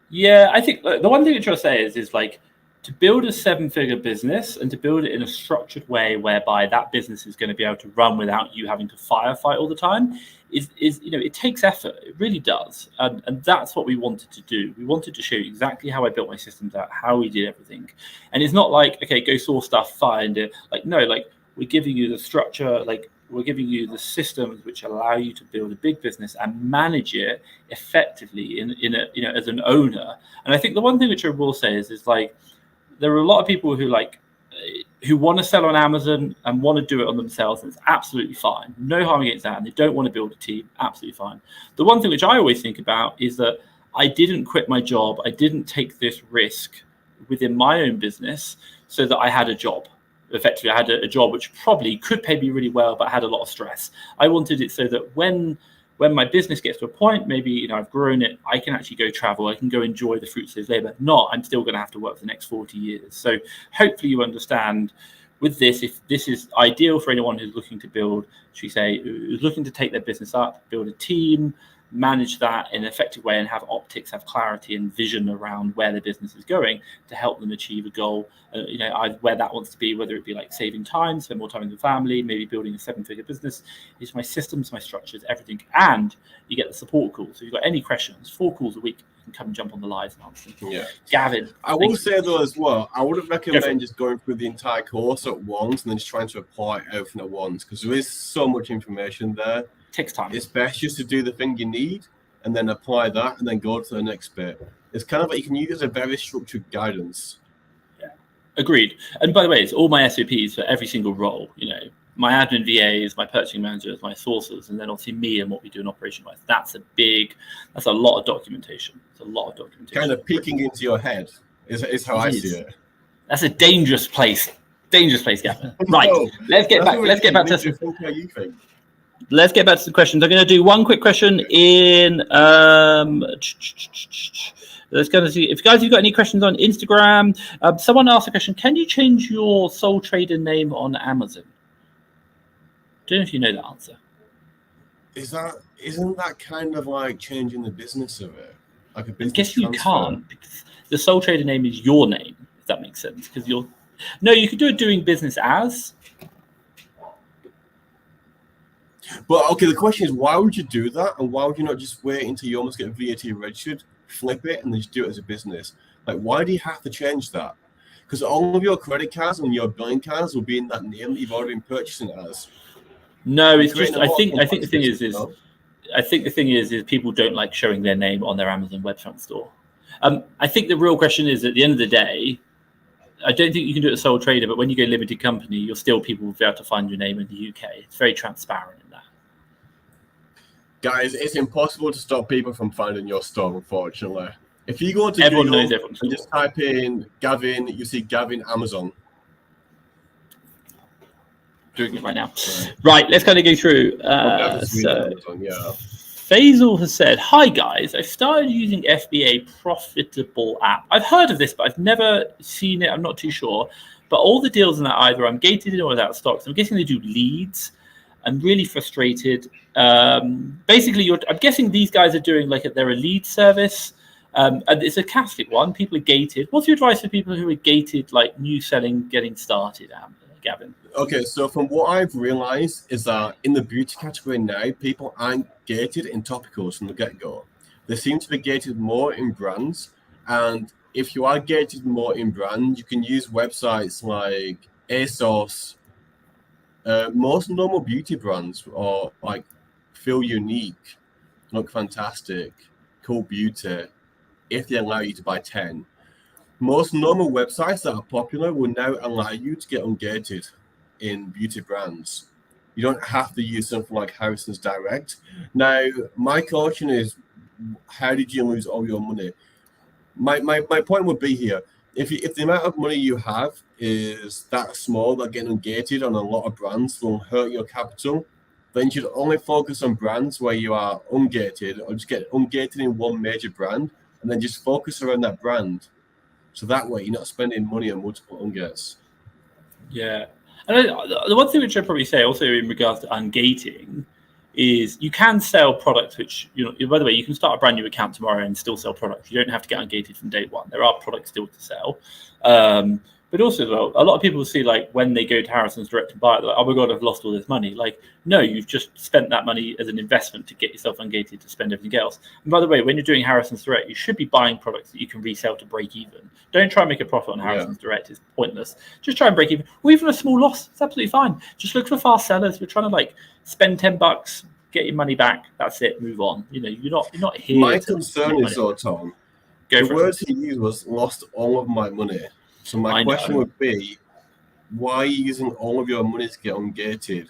Speaker 1: yeah, I think the one thing I'm trying to say is like to build a 7-figure business and to build it in a structured way whereby that business is going to be able to run without you having to firefight all the time is it takes effort. It really does. And that's what we wanted to do. We wanted to show you exactly how I built my systems out, how we did everything. And it's not like, okay, go source stuff, find it. Like, no, like we're giving you the structure, like we're giving you the systems which allow you to build a big business and manage it effectively in a as an owner. And I think the one thing which I will say is like, there are a lot of people who want to sell on Amazon and want to do it on themselves, and it's absolutely fine. No harm against that, and they don't want to build a team, absolutely fine. The one thing which I always think about is that I didn't quit my job. I didn't take this risk within my own business so that I had a job. Effectively, I had a job which probably could pay me really well, but had a lot of stress. I wanted it so that when my business gets to a point, maybe I've grown it, I can actually go travel, I can go enjoy the fruits of his labor. Not, I'm still going to have to work for the next 40 years. So hopefully you understand with this, if this is ideal for anyone who's looking to build, should we say, who's looking to take their business up, build a team, manage that in an effective way and have optics, have clarity and vision around where their business is going to help them achieve a goal, where that wants to be, whether it be like saving time, spend more time with the family, maybe building a 7-figure business. It's my systems, my structures, everything. And you get the support calls. So if you've got any questions, 4 calls a week, you can come and jump on the live and answer them.
Speaker 2: Yeah.
Speaker 1: Gavin.
Speaker 2: I will say though as well, I wouldn't recommend just going through the entire course at once and then just trying to apply everything at once because there is so much information there.
Speaker 1: Takes time.
Speaker 2: It's best just to do the thing you need and then apply that and then go to the next bit. It's kind of like you can use it as a very structured guidance.
Speaker 1: Yeah, agreed. And by the way, it's all my SOPs for every single role. My admin VAs, my purchasing managers, my sources, and then obviously me and what we do in operation-wise. That's a lot of documentation. It's a lot of documentation.
Speaker 2: Kind of peeking into your head is how I see it.
Speaker 1: That's a dangerous place. Gavin. Right.
Speaker 2: No,
Speaker 1: let's get back to Let's get back to the questions. I'm going to do one quick question in. Let's go and see if you guys have got any questions on Instagram. Someone asked a question: can you change your sole trader name on Amazon? Don't know if you know the answer.
Speaker 2: Isn't that kind of like changing the business of it? Like a business
Speaker 1: I guess you
Speaker 2: transfer?
Speaker 1: can't because the sole trader name is your name. If that makes sense, because you could do it doing business as.
Speaker 2: But okay, the question is, why would you do that, and why would you not just wait until you almost get VAT registered, flip it, and then just do it as a business? Like, why do you have to change that? Because all of your credit cards and your billing cards will be in that name that you've already been purchasing it as.
Speaker 1: No, it's just I think the thing is people don't like showing their name on their Amazon web front store. I think the real question is at the end of the day, I don't think you can do it as sole trader, but when you go limited company, people will be able to find your name in the UK. It's very transparent in that.
Speaker 2: Guys, it's impossible to stop people from finding your store, unfortunately. If you go to
Speaker 1: Everyone
Speaker 2: Google
Speaker 1: knows everyone's
Speaker 2: and just type in Gavin, you see Gavin Amazon.
Speaker 1: Doing it right now. Right, let's kind of go through.
Speaker 2: Amazon, yeah.
Speaker 1: Faisal has said, "Hi guys, I started using FBA profitable app. I've heard of this, but I've never seen it. I'm not too sure. But all the deals in that either I'm gated in or without stock. So I'm guessing they do leads. I'm really frustrated. Basically, I'm guessing these guys are doing they're a lead service, and it's a Catholic one. People are gated. What's your advice for people who are gated, like new selling, getting started? Gavin?
Speaker 2: Okay, so from what I've realized is that in the beauty category now, people aren't gated in topicals from the get-go. They seem to be gated more in brands, and if you are gated more in brand, you can use websites like ASOS. Most normal beauty brands are like Feel Unique, Look Fantastic, Cool Beauty, if they allow you to buy 10. Most normal websites that are popular will now allow you to get ungated in beauty brands. You don't have to use something like Harrison's Direct. Now, my caution is, how did you lose all your money? My point would be here, if the amount of money you have is that small that getting ungated on a lot of brands will hurt your capital, then you should only focus on brands where you are ungated, or just get ungated in one major brand and then just focus around that brand. So that way you're not spending money on multiple ungates.
Speaker 1: Yeah. And the one thing which I'd probably say also in regards to ungating is you can sell products which, by the way, you can start a brand new account tomorrow and still sell products. You don't have to get ungated from day one. There are products still to sell. But also, though, a lot of people see, like, when they go to Harrison's Direct and buy it, they're like, oh my God, I've lost all this money. Like, no, you've just spent that money as an investment to get yourself ungated to spend everything else. And by the way, when you're doing Harrison's Direct, you should be buying products that you can resell to break even. Don't try and make a profit on Harrison's Direct. It's pointless. Just try and break even. Or even a small loss. It's absolutely fine. Just look for fast sellers. We're trying to, like, spend $10, get your money back. That's it. Move on. You're not here.
Speaker 2: My concern is, though, Tom, the words he used was lost all of my money. So my question would be, why are you using all of your money to get ungated?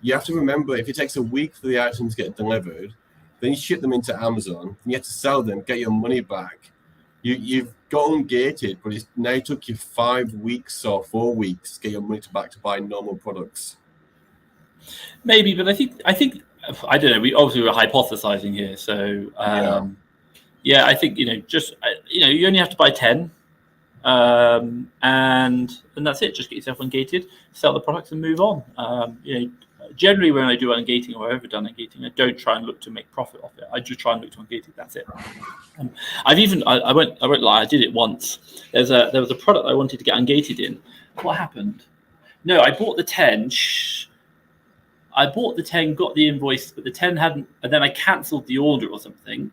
Speaker 2: You have to remember, if it takes a week for the items to get delivered, then you ship them into Amazon, and you have to sell them, get your money back. You've got ungated, but it now took you 5 weeks or 4 weeks to get your money back to buy normal products.
Speaker 1: Maybe, but I think I don't know. We obviously were hypothesizing here, so I think you only have to buy 10. And that's it. Just get yourself ungated, sell the products, and move on. Generally, when I do ungating or overdone ungating, I don't try and look to make profit off it. I just try and look to ungate it. That's it. I won't lie. I did it once. There was a product I wanted to get ungated in. What happened? No, I bought the 10. I bought the 10, got the invoice, but the 10 hadn't. And then I cancelled the order or something.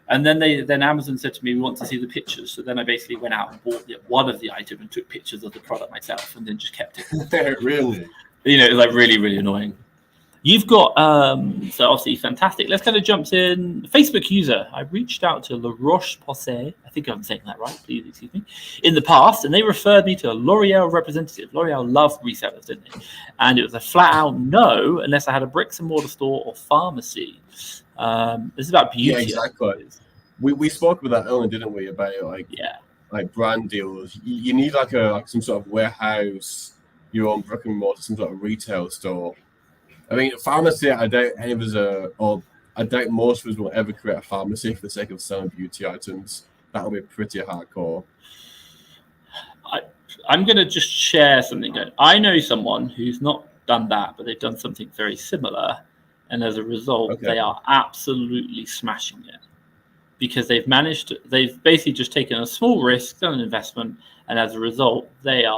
Speaker 1: And then Amazon said to me, we want to see the pictures. So then I basically went out and bought one of the items and took pictures of the product myself, and then just kept it.
Speaker 2: Really?
Speaker 1: It was like really, really annoying. You've got so obviously fantastic. Let's kind of jump in. Facebook user. I reached out to La Roche-Posay. I think I'm saying that right. Please excuse me. In the past, and they referred me to a L'Oreal representative. L'Oreal love resellers, didn't they? And it was a flat out no unless I had a bricks and mortar store or pharmacy. This is about beauty.
Speaker 2: Yeah, exactly. We spoke about that earlier, didn't we? About like brand deals. You need like some sort of warehouse, your own brick and mortar, some sort of retail store. I mean, pharmacy. I doubt any of us I doubt most of us will ever create a pharmacy for the sake of selling beauty items. That'll be pretty hardcore.
Speaker 1: I'm going to just share something. I know someone who's not done that, but they've done something very similar. And as a result, they are absolutely smashing it because they've basically just taken a small risk, done an investment. And as a result, they're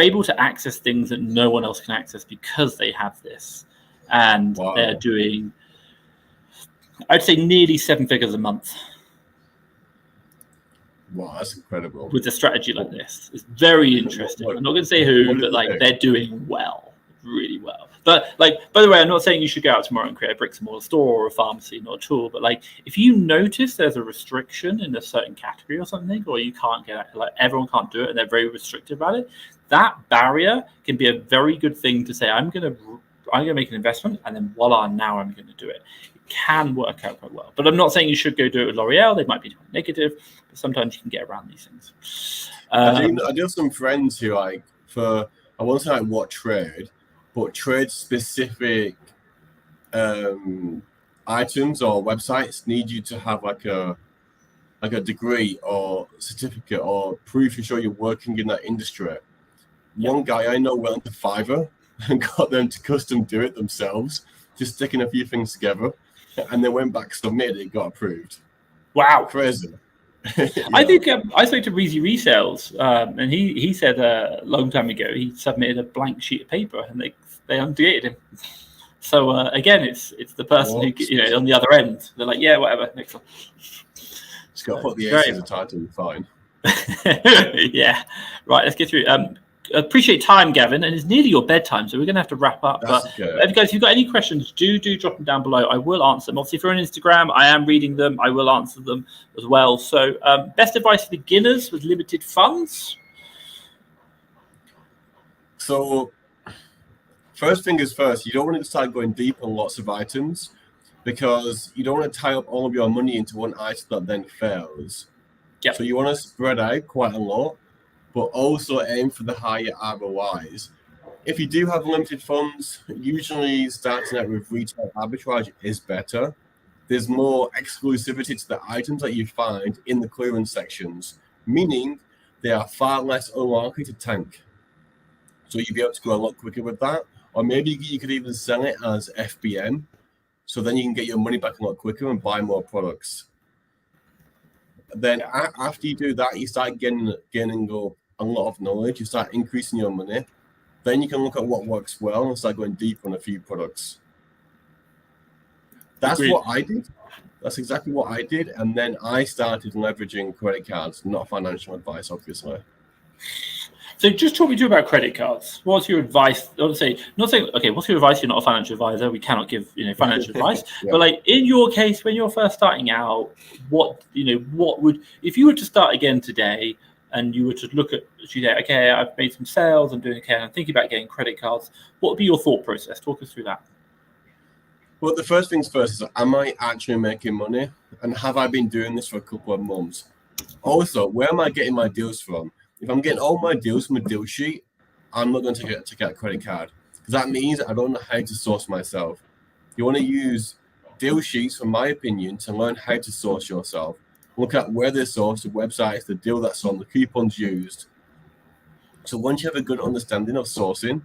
Speaker 1: able to access things that no one else can access because they have this. And they're doing, I'd say, nearly 7 figures a month.
Speaker 2: Wow, that's incredible.
Speaker 1: With a strategy like this. It's very interesting. I'm not going to say who, but they're doing well, really well. But by the way, I'm not saying you should go out tomorrow and create a bricks and mortar store or a pharmacy, not at all. But if you notice there's a restriction in a certain category or something, or you can't get everyone can't do it and they're very restrictive about it, that barrier can be a very good thing to say. I'm gonna make an investment, and then voila, now I'm going to do it. It can work out quite well. But I'm not saying you should go do it with L'Oreal. They might be negative, but sometimes you can get around these things.
Speaker 2: I do have some friends who I won't say what trade. But trade-specific items or websites need you to have like a degree or certificate or proof to show you're working in that industry. One guy I know went to Fiverr and got them to custom do it themselves, just sticking a few things together, and then went back, submitted it, got approved.
Speaker 1: Wow,
Speaker 2: crazy!
Speaker 1: I think I spoke to Reezy Resales, and he said a long time ago he submitted a blank sheet of paper and they undated him. So again, it's the person who on the other end. They're like, yeah, whatever, next one.
Speaker 2: Just got to put the ace as a title, fine.
Speaker 1: Yeah, right. Let's get through. Appreciate time, Gavin, and it's nearly your bedtime, so we're going to have to wrap up. But guys, if you've got any questions, do drop them down below. I will answer them. Obviously, if you're on Instagram, I am reading them. I will answer them as well. So, best advice for beginners with limited funds?
Speaker 2: So, first thing is first, you don't want to start going deep on lots of items because you don't want to tie up all of your money into one item that then fails.
Speaker 1: Yep.
Speaker 2: So you want to spread out quite a lot, but also aim for the higher ROIs. If you do have limited funds, usually starting out with retail arbitrage is better. There's more exclusivity to the items that you find in the clearance sections, meaning they are far less unlikely to tank. So you'll be able to go a lot quicker with that. Or maybe you could even sell it as FBM, so then you can get your money back a lot quicker and buy more products. Then after you do that, you start gaining a lot of knowledge. You start increasing your money. Then you can look at what works well and start going deep on a few products. That's what I did. That's exactly what I did. And then I started leveraging credit cards, not financial advice, obviously.
Speaker 1: So just talk me through about credit cards. What's your advice? Not saying, okay, what's your advice? You're not a financial advisor. We cannot give, financial advice. Yeah. But like in your case, when you're first starting out, what would, if you were to start again today and you were to look at, okay, I've made some sales, I'm doing okay, I'm thinking about getting credit cards. What would be your thought process? Talk us through that.
Speaker 2: Well, the first things first is, am I actually making money? And have I been doing this for a couple of months? Also, where am I getting my deals from? If I'm getting all my deals from a deal sheet, I'm not going to take out a credit card because that means I don't know how to source myself. You want to use deal sheets, from my opinion, to learn how to source yourself. Look at where they're sourced, the websites, the deal that's on, the coupons used. So once you have a good understanding of sourcing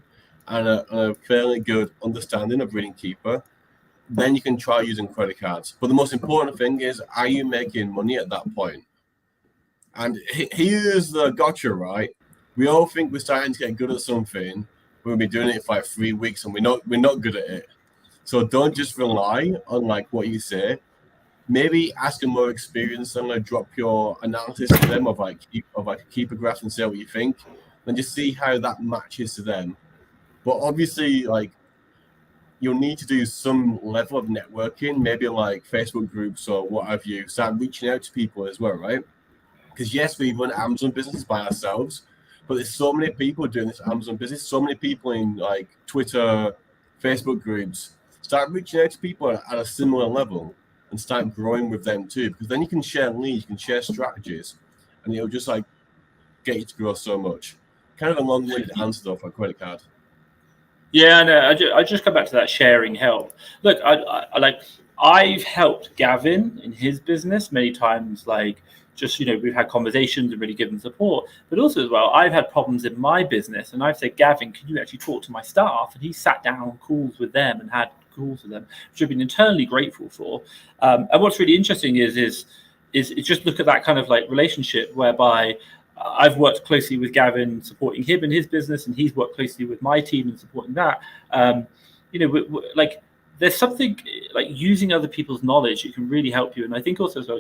Speaker 2: and a fairly good understanding of reading Keeper, then you can try using credit cards. But the most important thing is, are you making money at that point? And here's the gotcha, right? We all think we're starting to get good at something. We've been doing it for like 3 weeks and we're not good at it. So don't just rely on like what you say. Maybe ask a more experienced and drop your analysis to them of a keeper graph and say what you think, and just see how that matches to them. But obviously, like, you'll need to do some level of networking, maybe like Facebook groups or what have you. Start reaching out to people as well, right? Because yes, we run Amazon businesses by ourselves, but there's so many people doing this Amazon business, so many people in like Twitter, Facebook groups. Start reaching out to people at a similar level and start growing with them too, because then you can share leads, you can share strategies, and it'll just like get you to grow so much. Kind of a long-winded answer though for a credit card. Yeah,
Speaker 1: no, I just come back to that sharing help. Look, I've helped Gavin in his business many times, like just, we've had conversations and really given support, but also as well, I've had problems in my business and I've said, Gavin, can you actually talk to my staff? And he sat down on calls with them and had calls with them, which I've been eternally grateful for. And what's really interesting is just look at that kind of like relationship whereby I've worked closely with Gavin supporting him in his business, and he's worked closely with my team and supporting that. Like there's something like using other people's knowledge, it can really help you. And I think also as well,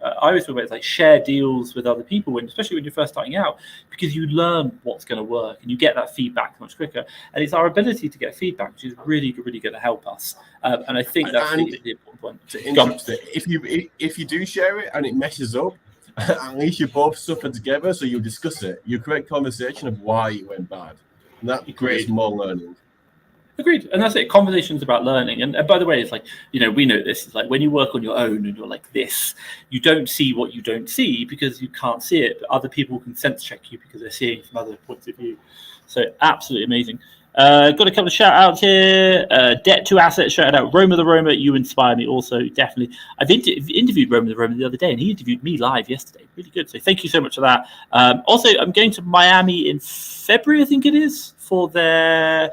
Speaker 1: I always talk about it, like share deals with other people, especially when you're first starting out, because you learn what's going to work and you get that feedback much quicker. And it's our ability to get feedback, which is really, really going to help us. And I think that's the important point.
Speaker 2: To interrupt it, if you do share it and it messes up, at least you both suffer together, so you'll discuss it. You create conversation of why it went bad, and that creates more learning.
Speaker 1: Agreed. And that's it. Conversations about learning. And by the way, it's like, we know this. It's like when you work on your own and you're like this, you don't see what you don't see because you can't see it. But other people can sense check you because they're seeing it from other points of view. So absolutely amazing. Got a couple of shout outs here. Debt to Assets, shout out. Roma the Roma, you inspire me also, definitely. I've interviewed Roma the Roma the other day, and he interviewed me live yesterday. Really good. So thank you so much for that. Also, I'm going to Miami in February, I think it is, for their...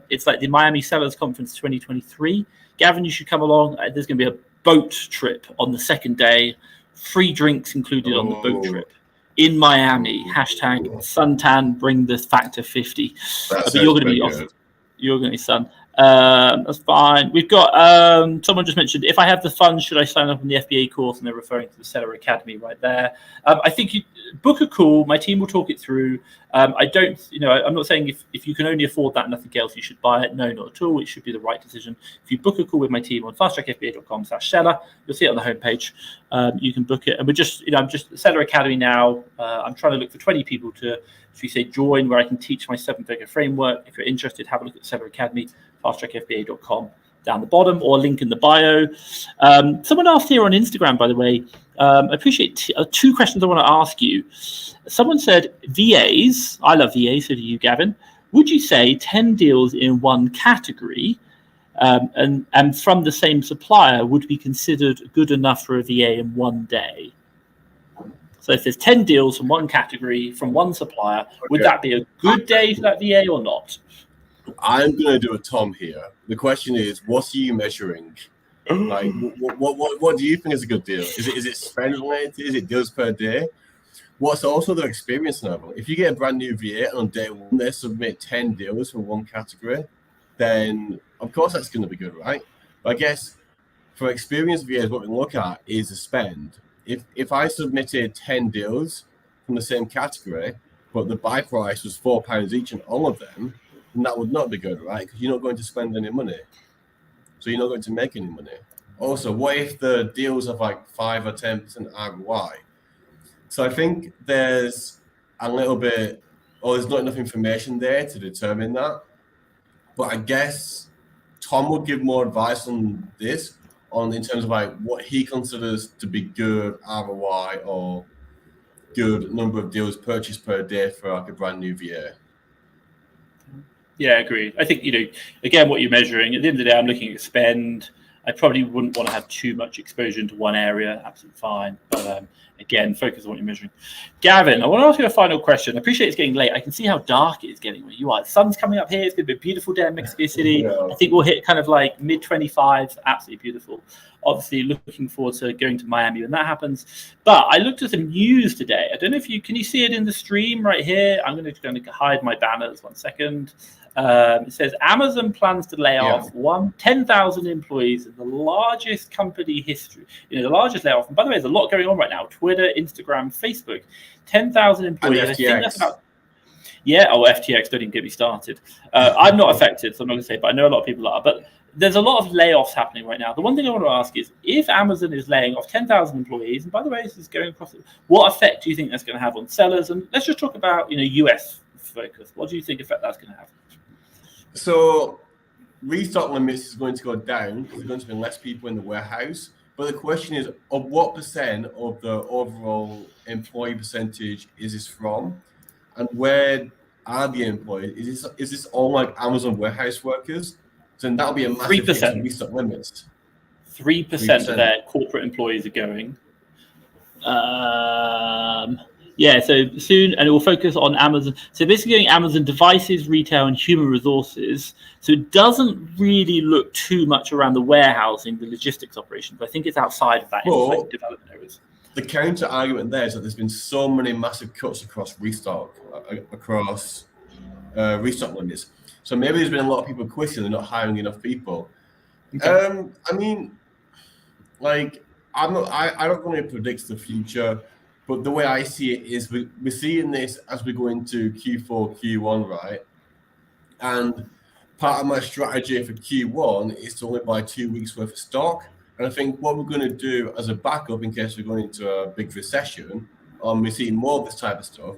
Speaker 1: it's like the Miami Sellers Conference 2023. Gavin, you should come along. There's going to be a boat trip on the second day free drinks included on the boat trip in Miami. Hashtag suntan, bring the factor 50. But you're going to be off. You're going to be sun. That's fine. We've got someone just mentioned, if I have the funds, should I sign up on the FBA course? And they're referring to the Seller Academy right there. I think you book a call. My team will talk it through. I don't, I'm not saying if you can only afford that and nothing else, you should buy it. No, not at all. It should be the right decision. If you book a call with my team on fasttrackfba.com/seller, you'll see it on the homepage. You can book it. And we're just, I'm just Seller Academy now. I'm trying to look for 20 people to, if you say join, where I can teach my 7-figure framework. If you're interested, have a look at Seller Academy, fasttrackfba.com down the bottom, or link in the bio. Someone asked here on Instagram, by the way, I appreciate two questions I want to ask you. Someone said, VAs, I love VAs, so do you, Gavin. Would you say 10 deals in one category and from the same supplier would be considered good enough for a VA in one day? So if there's 10 deals from one category, from one supplier, would that be a good day for that VA or not?
Speaker 2: I'm going to do a Tom here. The question is, what are you measuring? Like, what do you think is a good deal? Is it spend related? Is it deals per day? What's also their experience level? If you get a brand new VA on day one, they submit 10 deals from one category, then of course that's going to be good, right? But I guess for experienced VAs, what we look at is the spend. If I submitted 10 deals from the same category, but the buy price was £4 each on all of them, then that would not be good, right? Because you're not going to spend any money. So you're not going to make any money. Also, what if the deals have like 5 or 10% ROI? So I think there's a little bit, or there's not enough information there to determine that. But I guess Tom would give more advice on this, in terms of like what he considers to be good ROI or good number of deals purchased per day for like a brand new VA.
Speaker 1: Yeah, agreed. I think, again, what you're measuring, at the end of the day, I'm looking at spend. I probably wouldn't want to have too much exposure into one area. Absolutely fine. But again, focus on what you're measuring. Gavin, I want to ask you a final question. I appreciate it's getting late. I can see how dark it is getting where you are. The sun's coming up here. It's going to be a beautiful day in Mexico City. Yeah. I think we'll hit kind of like mid-25s. Absolutely beautiful. Obviously, looking forward to going to Miami when that happens. But I looked at some news today. I don't know if can you see it in the stream right here? I'm going to hide my banners 1 second. It says Amazon plans to lay off 10,000 employees in the largest company history. The largest layoff. And by the way, there's a lot going on right now. Twitter, Instagram, Facebook. 10,000 employees. I think that's about. Yeah. Oh, FTX. Don't even get me started. I'm not affected, so I'm not going to say, but I know a lot of people are. But there's a lot of layoffs happening right now. The one thing I want to ask is, if Amazon is laying off 10,000 employees, and by the way, this is going across, what effect do you think that's going to have on sellers? And let's just talk about, US focus. What do you think effect that's going to have?
Speaker 2: So restock limits is going to go down because there's going to be less people in the warehouse. But the question is, of what percent of the overall employee percentage is this from? And where are the employees? Is this all like Amazon warehouse workers? So then that'll be a massive 3% restock limits.
Speaker 1: 3% of their corporate employees are going. Yeah, so soon, and it will focus on Amazon. So basically going Amazon devices, retail, and human resources. So it doesn't really look too much around the warehousing, the logistics operations. I think it's outside of that in development areas.
Speaker 2: The counter argument there is that there's been so many massive cuts across restock limits. So maybe there's been a lot of people quitting and not hiring enough people. Okay. I mean, like, I don't really predict the future. But the way I see it is we're seeing this as we go into Q4, Q1, right? And part of my strategy for Q1 is to only buy 2 weeks worth of stock. And I think what we're going to do as a backup in case we're going into a big recession, we're seeing more of this type of stuff,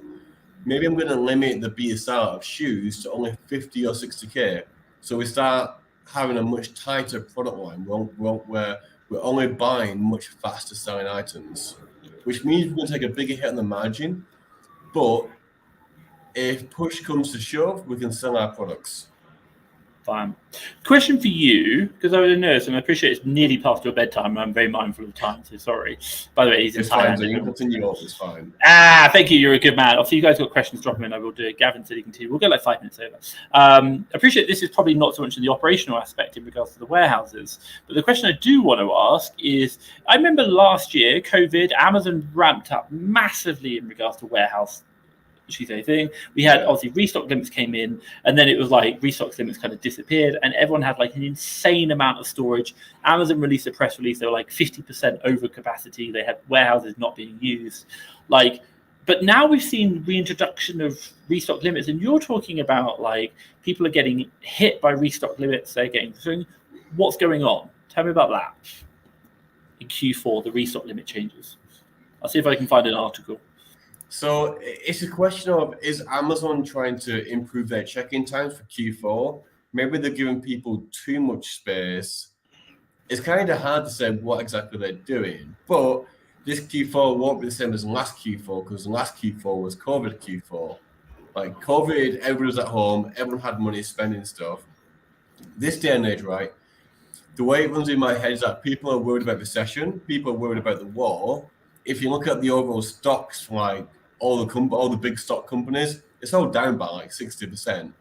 Speaker 2: maybe I'm going to limit the BSR of shoes to only 50 or 60K. So we start having a much tighter product line where we're only buying much faster selling items, which means we're going to take a bigger hit on the margin. But if push comes to shove, we can sell our products.
Speaker 1: Fine. Question for you, because I'm a nurse and I appreciate it's nearly past your bedtime. And I'm very mindful of time, so sorry. By the way, he's in Thailand.
Speaker 2: So you can continue on. It's fine.
Speaker 1: Thank you. You're a good man. Obviously, you guys got questions, drop them in. I will do it. Gavin said he can continue. We'll go like 5 minutes over. Appreciate this is probably not so much in the operational aspect in regards to the warehouses, but the question I do want to ask is: I remember last year, COVID, Amazon ramped up massively in regards to warehouse. Thing. We had obviously restock limits came in, and then it was like restock limits kind of disappeared, and everyone had like an insane amount of storage. Amazon released a press release; they were like 50% over capacity. They had warehouses not being used. But now we've seen reintroduction of restock limits, and you're talking about like people are getting hit by restock limits. They're getting. So what's going on? Tell me about that. In Q4, the restock limit changes. I'll see if I can find an article.
Speaker 2: So it's a question of, is Amazon trying to improve their check-in times for Q4? Maybe they're giving people too much space. It's kind of hard to say what exactly they're doing. But this Q4 won't be the same as last Q4, because last Q4 was COVID Q4. Like COVID, everyone was at home, everyone had money spending stuff. This day and age, right? The way it runs in my head is that people are worried about recession, people are worried about the war. If you look at the overall stocks, like all the big stock companies, it's all down by like 60%.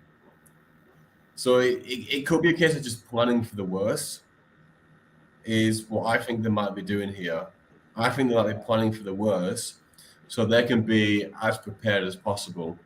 Speaker 2: So it could be a case of just planning for the worst, is what I think they might be doing here. I think they might be planning for the worst so they can be as prepared as possible.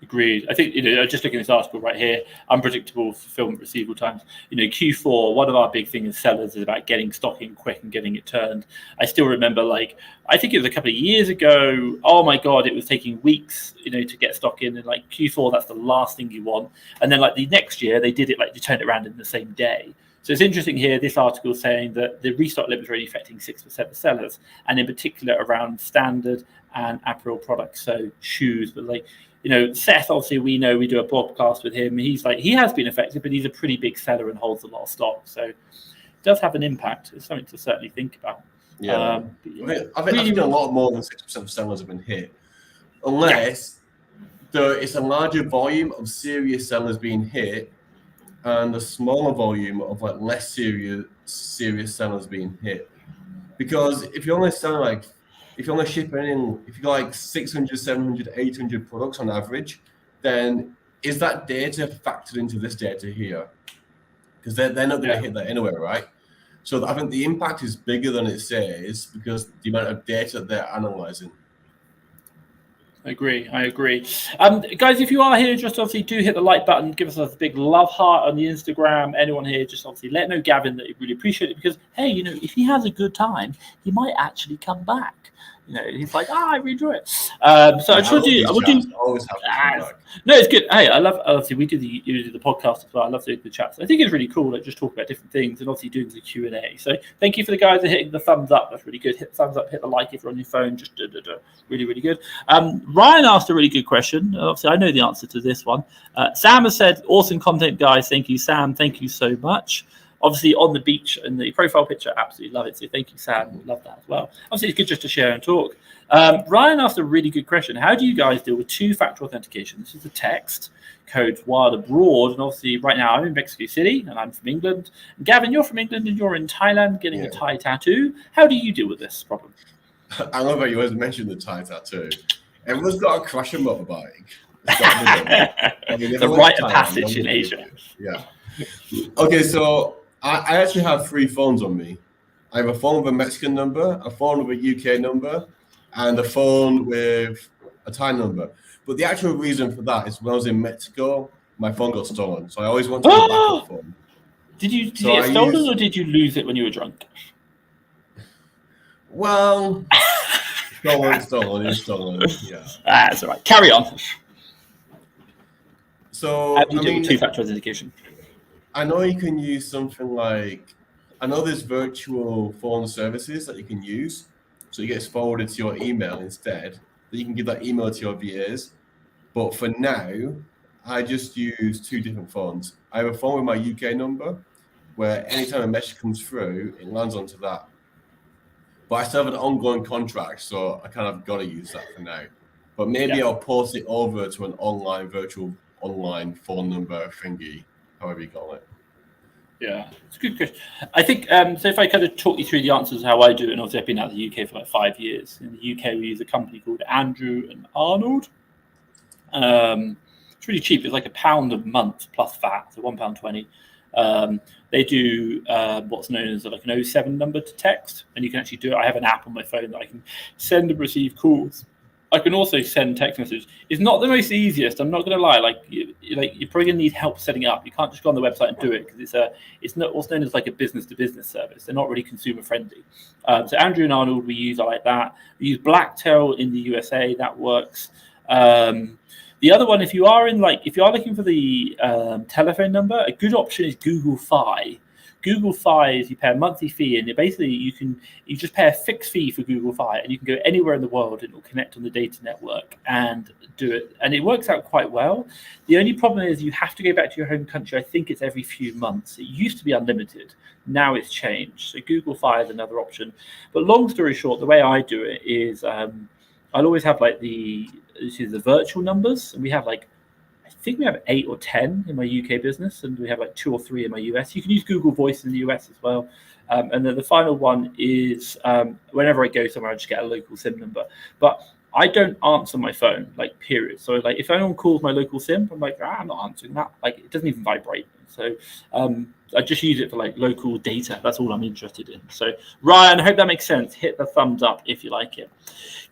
Speaker 1: Agreed. I think, just looking at this article right here, unpredictable fulfillment receivable times. Q4, one of our big things as sellers is about getting stock in quick and getting it turned. I still remember, I think it was a couple of years ago, oh my God, it was taking weeks, to get stock in. And Q4, that's the last thing you want. And then the next year, they did it, they turned it around in the same day. So it's interesting here, this article saying that the restock limits are only affecting 6% of sellers, and in particular around standard and apparel products, so shoes, but Seth, obviously, we know, we do a podcast with him. He's he has been affected, but he's a pretty big seller and holds a lot of stock. So it does have an impact. It's something to certainly think about.
Speaker 2: Yeah. I think a lot more than 6% of sellers have been hit. Unless it's a larger volume of serious sellers being hit and a smaller volume of less serious sellers being hit. Because if you're only selling if you're only shipping in, if you got 600, 700, 800 products on average, then is that data factored into this data here? Because they're not going to hit that anyway, right? So I think the impact is bigger than it says because the amount of data they're analyzing.
Speaker 1: I agree. Guys, if you are here, just obviously do hit the like button, give us a big love heart on the Instagram. Anyone here, just obviously let know Gavin that you really appreciate it because, hey, if he has a good time, he might actually come back. He's I really enjoy it. So I just want to do.
Speaker 2: Always have to come back.
Speaker 1: No, it's good. Hey, I love. Obviously, we do the podcast as well. I love doing the chats. I think it's really cool. Just talk about different things and obviously doing the Q&A. So thank you for the guys that are hitting the thumbs up. That's really good. Hit the thumbs up. Hit the like if you're on your phone. Just really, really good. Ryan asked a really good question. Obviously, I know the answer to this one. Sam has said, "Awesome content, guys. Thank you, Sam. Thank you so much." Obviously, on the beach and the profile picture, absolutely love it. So thank you, Sam. We love that as well. Obviously, it's good just to share and talk. Ryan asked a really good question. How do you guys deal with two-factor authentication? This is a text code while abroad. And obviously, right now, I'm in Mexico City, and I'm from England. And Gavin, you're from England, and you're in Thailand getting a Thai tattoo. How do you deal with this problem?
Speaker 2: I love how you always mention the Thai tattoo. Everyone's got a crasher motorbike.
Speaker 1: The rite of passage in Asia.
Speaker 2: Yeah. Okay, so I actually have 3 phones on me. I have a phone with a Mexican number, a phone with a UK number, and a phone with a Thai number. But the actual reason for that is when I was in Mexico, my phone got stolen. So I always wanted a backup phone.
Speaker 1: Did you get stolen or did you lose it when you were drunk?
Speaker 2: Well, stolen. Yeah.
Speaker 1: That's all right. Carry on.
Speaker 2: So
Speaker 1: how do you deal with two-factor authentication?
Speaker 2: I know you can use something I know there's virtual phone services that you can use. So it gets forwarded to your email instead. Then you can give that email to your VAs. But for now, I just use 2 different phones. I have a phone with my UK number where anytime a message comes through, it lands onto that. But I still have an ongoing contract, so I kind of got to use that for now. But maybe I'll post it over to an virtual online phone number thingy however you call it.
Speaker 1: Yeah, it's a good question. I think so. If I kind of talk you through the answers of how I do it, and obviously I've been out of the UK for like 5 years. In the UK, we use a company called Andrew and Arnold. It's really cheap. It's like £1 a month plus VAT, so £1.20. They do what's known as like an 07 number to text, and you can actually do it. I have an app on my phone that I can send and receive calls. I can also send text messages. It's not the most easiest. I'm not going to lie. You're probably going to need help setting it up. You can't just go on the website and do it because it's not what's known as like a business to business service. They're not really consumer friendly. So Andrew and Arnold we use like that. We use Blacktail in the USA. That works. The other one, if you are looking for the telephone number, a good option is Google Fi. Google Fi is you pay a monthly fee, and you just pay a fixed fee for Google Fi, and you can go anywhere in the world, and it will connect on the data network and do it, and it works out quite well. The only problem is you have to go back to your home country. I think it's every few months. It used to be unlimited. Now it's changed. So Google Fi is another option. But long story short, the way I do it is I'll always have like the virtual numbers, and we have like I think we have 8 or 10 in my UK business, and we have like 2 or 3 in my US. You can use Google Voice in the US as well. And then the final one is whenever I go somewhere, I just get a local SIM number. But I don't answer my phone, like, period. So, like, if anyone calls my local SIM, I'm like, I'm not answering that. Like, it doesn't even vibrate. So I just use it for, like, local data. That's all I'm interested in. So, Ryan, I hope that makes sense. Hit the thumbs up if you like it.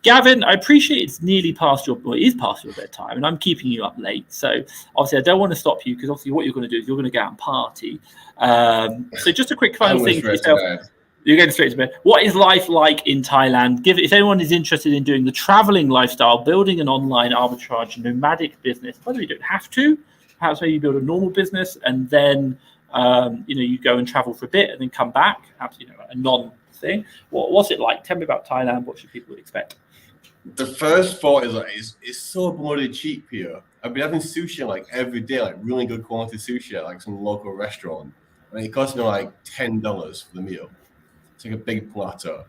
Speaker 1: Gavin, I appreciate it is past your bedtime, and I'm keeping you up late. So, obviously, I don't want to stop you because, obviously, what you're going to do is you're going to go out and party. So, just a quick final thing for yourself. You're going straight to bed. What is life like in Thailand? If anyone is interested in doing the traveling lifestyle, building an online arbitrage nomadic business, by the way, you don't have to. Perhaps maybe you build a normal business and then you go and travel for a bit and then come back. Perhaps a non-thing. What's it like? Tell me about Thailand. What should people expect?
Speaker 2: The first thought is it's so bloody cheap here. I've been having sushi like every day, like really good quality sushi at like some local restaurant, and it cost me like $10 for the meal. It's like a big platter.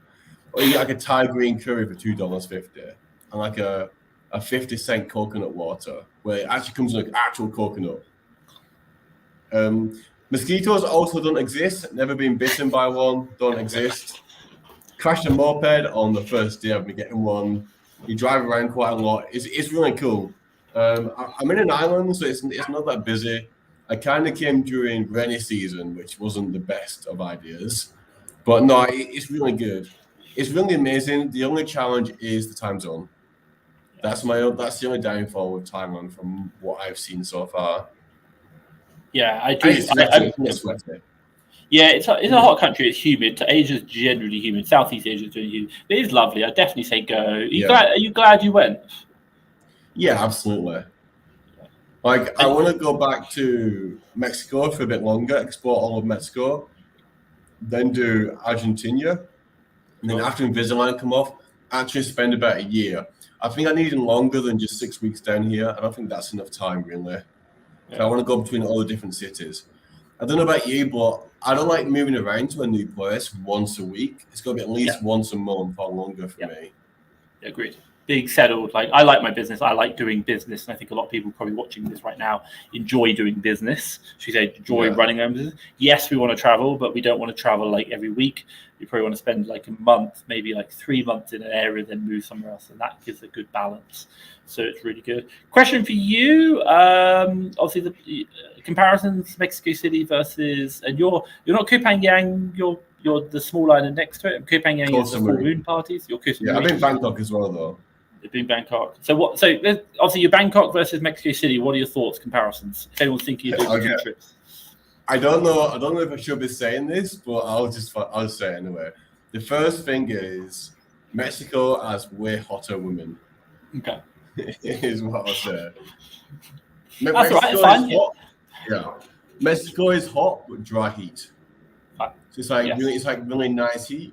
Speaker 2: Or you get like a Thai green curry for $2.50 and like a 50-cent coconut water where it actually comes in like actual coconut. Mosquitoes also don't exist. Never been bitten by one. Don't exist. Crashed a moped on the first day of me getting one. You drive around quite a lot. It's really cool. I'm in an island, so it's not that busy. I kind of came during rainy season, which wasn't the best of ideas. But no, it's really good. It's really amazing. The only challenge is the time zone. That's the only downfall with Thailand from what I've seen so far.
Speaker 1: Yeah, I do. Yeah, it's a hot country. It's humid. Asia's generally humid. Southeast Asia is generally humid. It is lovely. I definitely say go. Are you glad you went?
Speaker 2: Yeah, absolutely. Like, I want to go back to Mexico for a bit longer, explore all of Mexico, then do Argentina, and then after Invisalign come off, actually spend about a year. I think I need longer than just 6 weeks down here. I don't think that's enough time, really. Yeah. So I want to go between all the different cities. I don't know about you, but I don't like moving around to a new place once a week. It's got to be at least once a month or longer for me.
Speaker 1: Agreed. Big settled. Like, I like my business. I like doing business, and I think a lot of people probably watching this right now enjoy doing business. Should we say enjoy running our own business? Yes, we want to travel, but we don't want to travel like every week. We probably want to spend like a month, maybe like 3 months in an area, then move somewhere else, and that gives a good balance. So it's really good. Question for you. Obviously, the comparisons: Mexico City versus, and you're not Koh Phangan. You're the small island next to it. Koh Phangan is the full moon parties. I've
Speaker 2: been in Bangkok as well, though.
Speaker 1: You've been Bangkok. So obviously you're Bangkok versus Mexico City. What are your thoughts, comparisons? If anyone's thinking of doing 2 trips.
Speaker 2: I don't know if I should be saying this, but I'll say it anyway. The first thing is Mexico has way hotter women.
Speaker 1: Okay.
Speaker 2: Is what I'll say.
Speaker 1: That's right. Fine.
Speaker 2: Yeah. Mexico is hot with dry heat. So it's like really nice heat.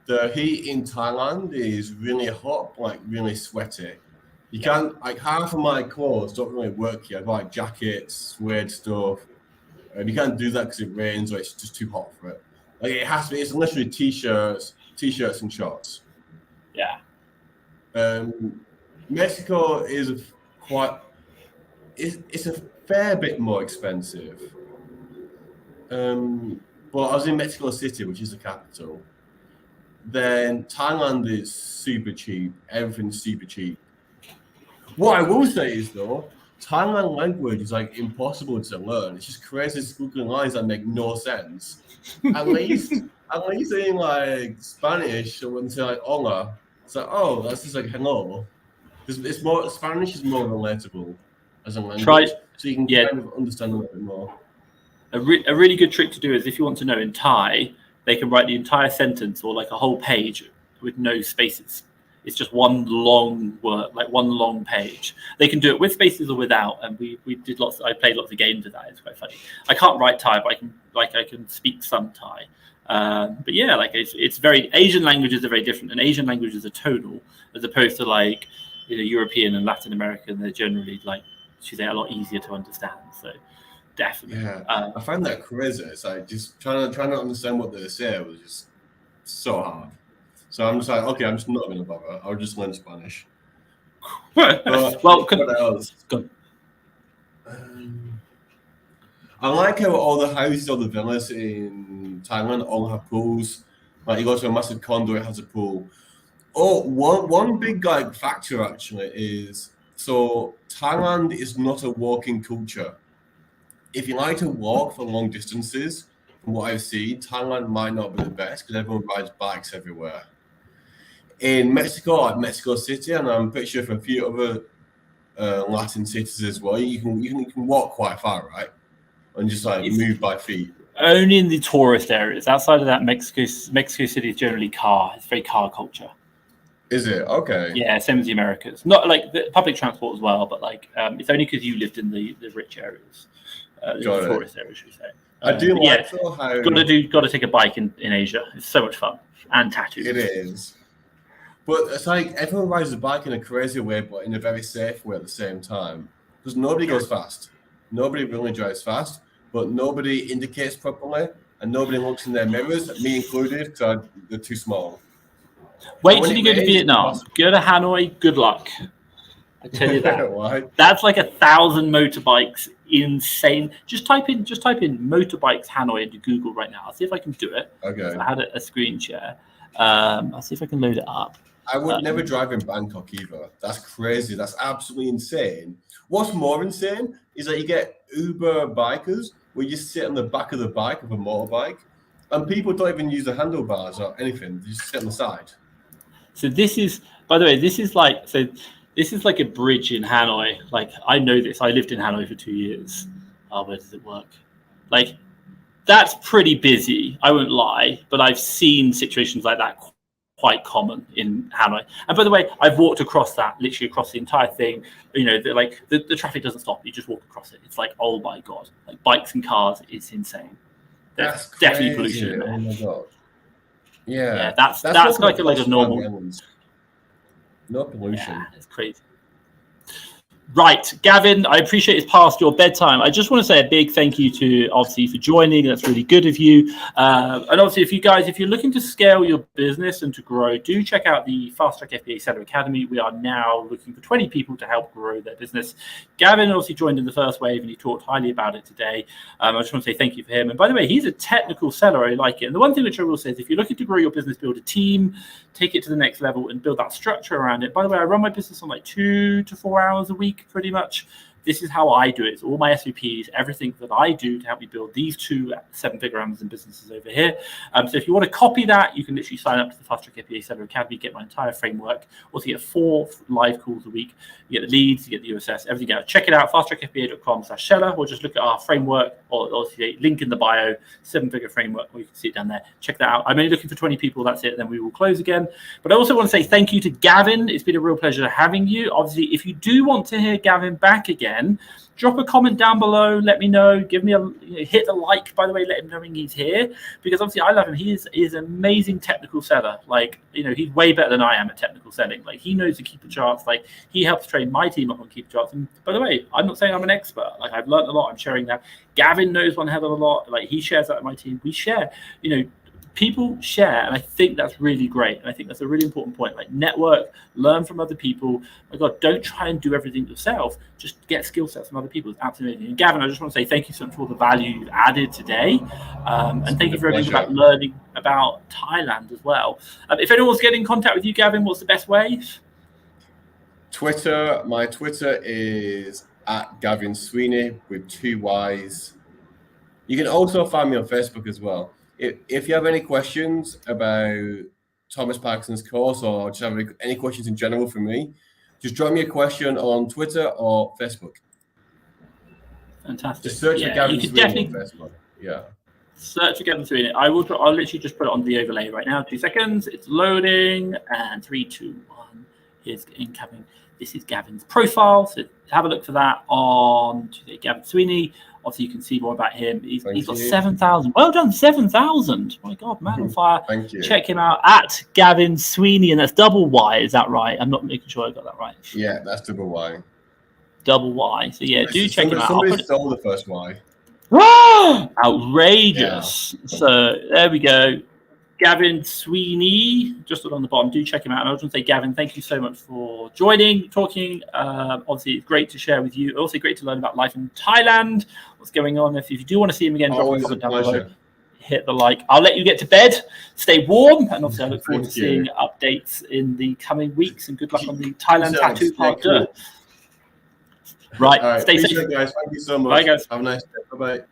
Speaker 2: The heat in Thailand is really hot, like really sweaty. You can't, like, half of my clothes don't really work here. I've got like jackets, suede stuff. You can't do that because it rains or it's just too hot for it. Like, it has to be, it's literally t-shirts and shorts.
Speaker 1: Yeah.
Speaker 2: Mexico is it's a fair bit more expensive, but I was in Mexico City, which is the capital. Then Thailand is super cheap. Everything's super cheap. What I will say is though, Thailand language is like impossible to learn. It's just crazy spoken lines that make no sense. At least in like Spanish, or when they say like hola, it's like, oh, that's just like hello. It's more, Spanish is more relatable as a language, so you can kind of understand a little bit more.
Speaker 1: A really good trick to do is, if you want to know in Thai, they can write the entire sentence or like a whole page with no spaces. It's just one long word, like one long page. They can do it with spaces or without, and we did lots. I played lots of games with that. It's quite funny. I can't write Thai, but I can speak some Thai. But yeah, like it's very, Asian languages are very different, and Asian languages are tonal as opposed to like, you know, European and Latin American. They're generally like, a lot easier to understand. So definitely,
Speaker 2: yeah. I find that crazy. It's like just trying to understand what they say was just so hard. So I'm just like, okay, I'm just not going to bother. I'll just learn Spanish.
Speaker 1: But, well,
Speaker 2: what else? I like how all the houses, all the villas in Thailand all have pools. Like you go to a massive condo, it has a pool. Oh, one big like factor actually is, so Thailand is not a walking culture. If you like to walk for long distances, from what I've seen, Thailand might not be the best because everyone rides bikes everywhere. In Mexico, like Mexico City, and I'm pretty sure for a few other Latin cities as well, you can walk quite far, right? And just like move by feet.
Speaker 1: Only in the tourist areas. Outside of that, Mexico City is generally car. It's very car culture.
Speaker 2: Is it? Okay.
Speaker 1: Yeah, same as the Americas. Not like the public transport as well, but like it's only because you lived in the rich areas, the tourist areas, should we say?
Speaker 2: I do like how
Speaker 1: got to take a bike in Asia. It's so much fun, and tattoos.
Speaker 2: It is. But it's like everyone rides a bike in a crazy way, but in a very safe way at the same time. Because nobody goes fast. Nobody really drives fast, but nobody indicates properly, and nobody looks in their mirrors, me included, because they're too small.
Speaker 1: Wait till you go to Vietnam. Go to Hanoi. Good luck. I tell you that.
Speaker 2: Why?
Speaker 1: That's like 1,000 motorbikes. Insane. Just type in motorbikes Hanoi into Google right now. I'll see if I can do it.
Speaker 2: Okay.
Speaker 1: I had a screen share. I'll see if I can load it up.
Speaker 2: I would never drive in Bangkok either. That's crazy. That's absolutely insane. What's more insane is that you get Uber bikers where you sit on the back of the bike of a motorbike, and people don't even use the handlebars or anything. They just sit on the side.
Speaker 1: So this is, by the way, this is like a bridge in Hanoi. Like, I know this. I lived in Hanoi for 2 years. Oh, where does it work? Like, that's pretty busy. I won't lie, but I've seen situations like that quite common in Hanoi. And by the way, I've walked across that, literally across the entire thing. You know, the traffic doesn't stop. You just walk across it. It's like, oh my God, like bikes and cars, it's insane. There's definitely pollution in there.
Speaker 2: Oh my God. Yeah,
Speaker 1: that's like a normal.
Speaker 2: No pollution.
Speaker 1: Yeah, it's crazy. Right, Gavin, I appreciate it's past your bedtime. I just want to say a big thank you to, obviously, for joining. That's really good of you. And obviously, if you're looking to scale your business and to grow, do check out the Fast Track FBA Seller Academy. We are now looking for 20 people to help grow their business. Gavin obviously joined in the first wave, and he talked highly about it today. I just want to say thank you for him. And by the way, he's a technical seller. I like it. And the one thing which I will say is, if you're looking to grow your business, build a team, take it to the next level, and build that structure around it. By the way, I run my business on like 2 to 4 hours a week, pretty much. This is how I do it. It's all my SOPs, everything that I do to help me build these 2 7-figure Amazon businesses over here. So if you want to copy that, you can literally sign up to the Fast Track FBA Seller Academy, get my entire framework. Also, you get 4 live calls a week. You get the leads, you get the USS, everything else. Check it out, fasttrackfba.com/seller, or just look at our framework, or obviously link in the bio, 7-figure framework, or you can see it down there. Check that out. I'm only looking for 20 people. That's it. Then we will close again. But I also want to say thank you to Gavin. It's been a real pleasure having you. Obviously, if you do want to hear Gavin back again, drop a comment down below. Let me know. Give me hit the like. By the way, let him know he's here, because obviously I love him. He is an amazing technical seller. Like, he's way better than I am at technical selling. Like, he knows the keeper charts. Like, he helps train my team up on keeper charts. And by the way, I'm not saying I'm an expert. Like, I've learned a lot. I'm sharing that. Gavin knows one hell of a lot. Like, he shares that with my team. We share. people share, and I think that's really great. And I think that's a really important point. Like, network, learn from other people. My God, don't try and do everything yourself. Just get skill sets from other people. It's absolutely. And Gavin, I just want to say thank you so much for all the value you've added today, and thank you for everything about learning about Thailand as well. If anyone's getting in contact with you, Gavin, what's the best way?
Speaker 2: Twitter. My Twitter is @Gavin Sweeney with 2 Y's. You can also find me on Facebook as well. If you have any questions about Thomas Parkinson's course, or just have any questions in general for me, just drop me a question on Twitter or Facebook.
Speaker 1: Fantastic.
Speaker 2: Just search for Gavin Sweeney on Facebook. Yeah.
Speaker 1: Search for Gavin Sweeney. I'll literally just put it on the overlay right now. 2 seconds. It's loading. And 3, 2, 1. Here's incoming. This is Gavin's profile. So have a look for that on Gavin Sweeney. Obviously, you can see more about him. He's got 7,000. Well done, 7,000. My God, man on fire.
Speaker 2: Thank you.
Speaker 1: Check him out at Gavin Sweeney, and that's double Y. Is that right? I'm not making sure I got that right.
Speaker 2: Yeah, that's double Y.
Speaker 1: Double Y. So yeah, do check him out.
Speaker 2: Somebody stole the first Y.
Speaker 1: Outrageous. Yeah. So there we go. Gavin Sweeney, just on the bottom. Do check him out. And I just want to say, Gavin, thank you so much for joining, talking. Obviously, it's great to share with you. Also, great to learn about life in Thailand, what's going on. If you do want to see him again, drop a comment down below. Hit the like. I'll let you get to bed. Stay warm. And obviously, I look forward to seeing updates in the coming weeks. And good luck on the Thailand tattoo part 2. Right. Stay safe.
Speaker 2: Guys. Thank you so much.
Speaker 1: Bye, guys.
Speaker 2: Have a nice day. Bye-bye.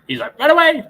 Speaker 1: He's like, right away.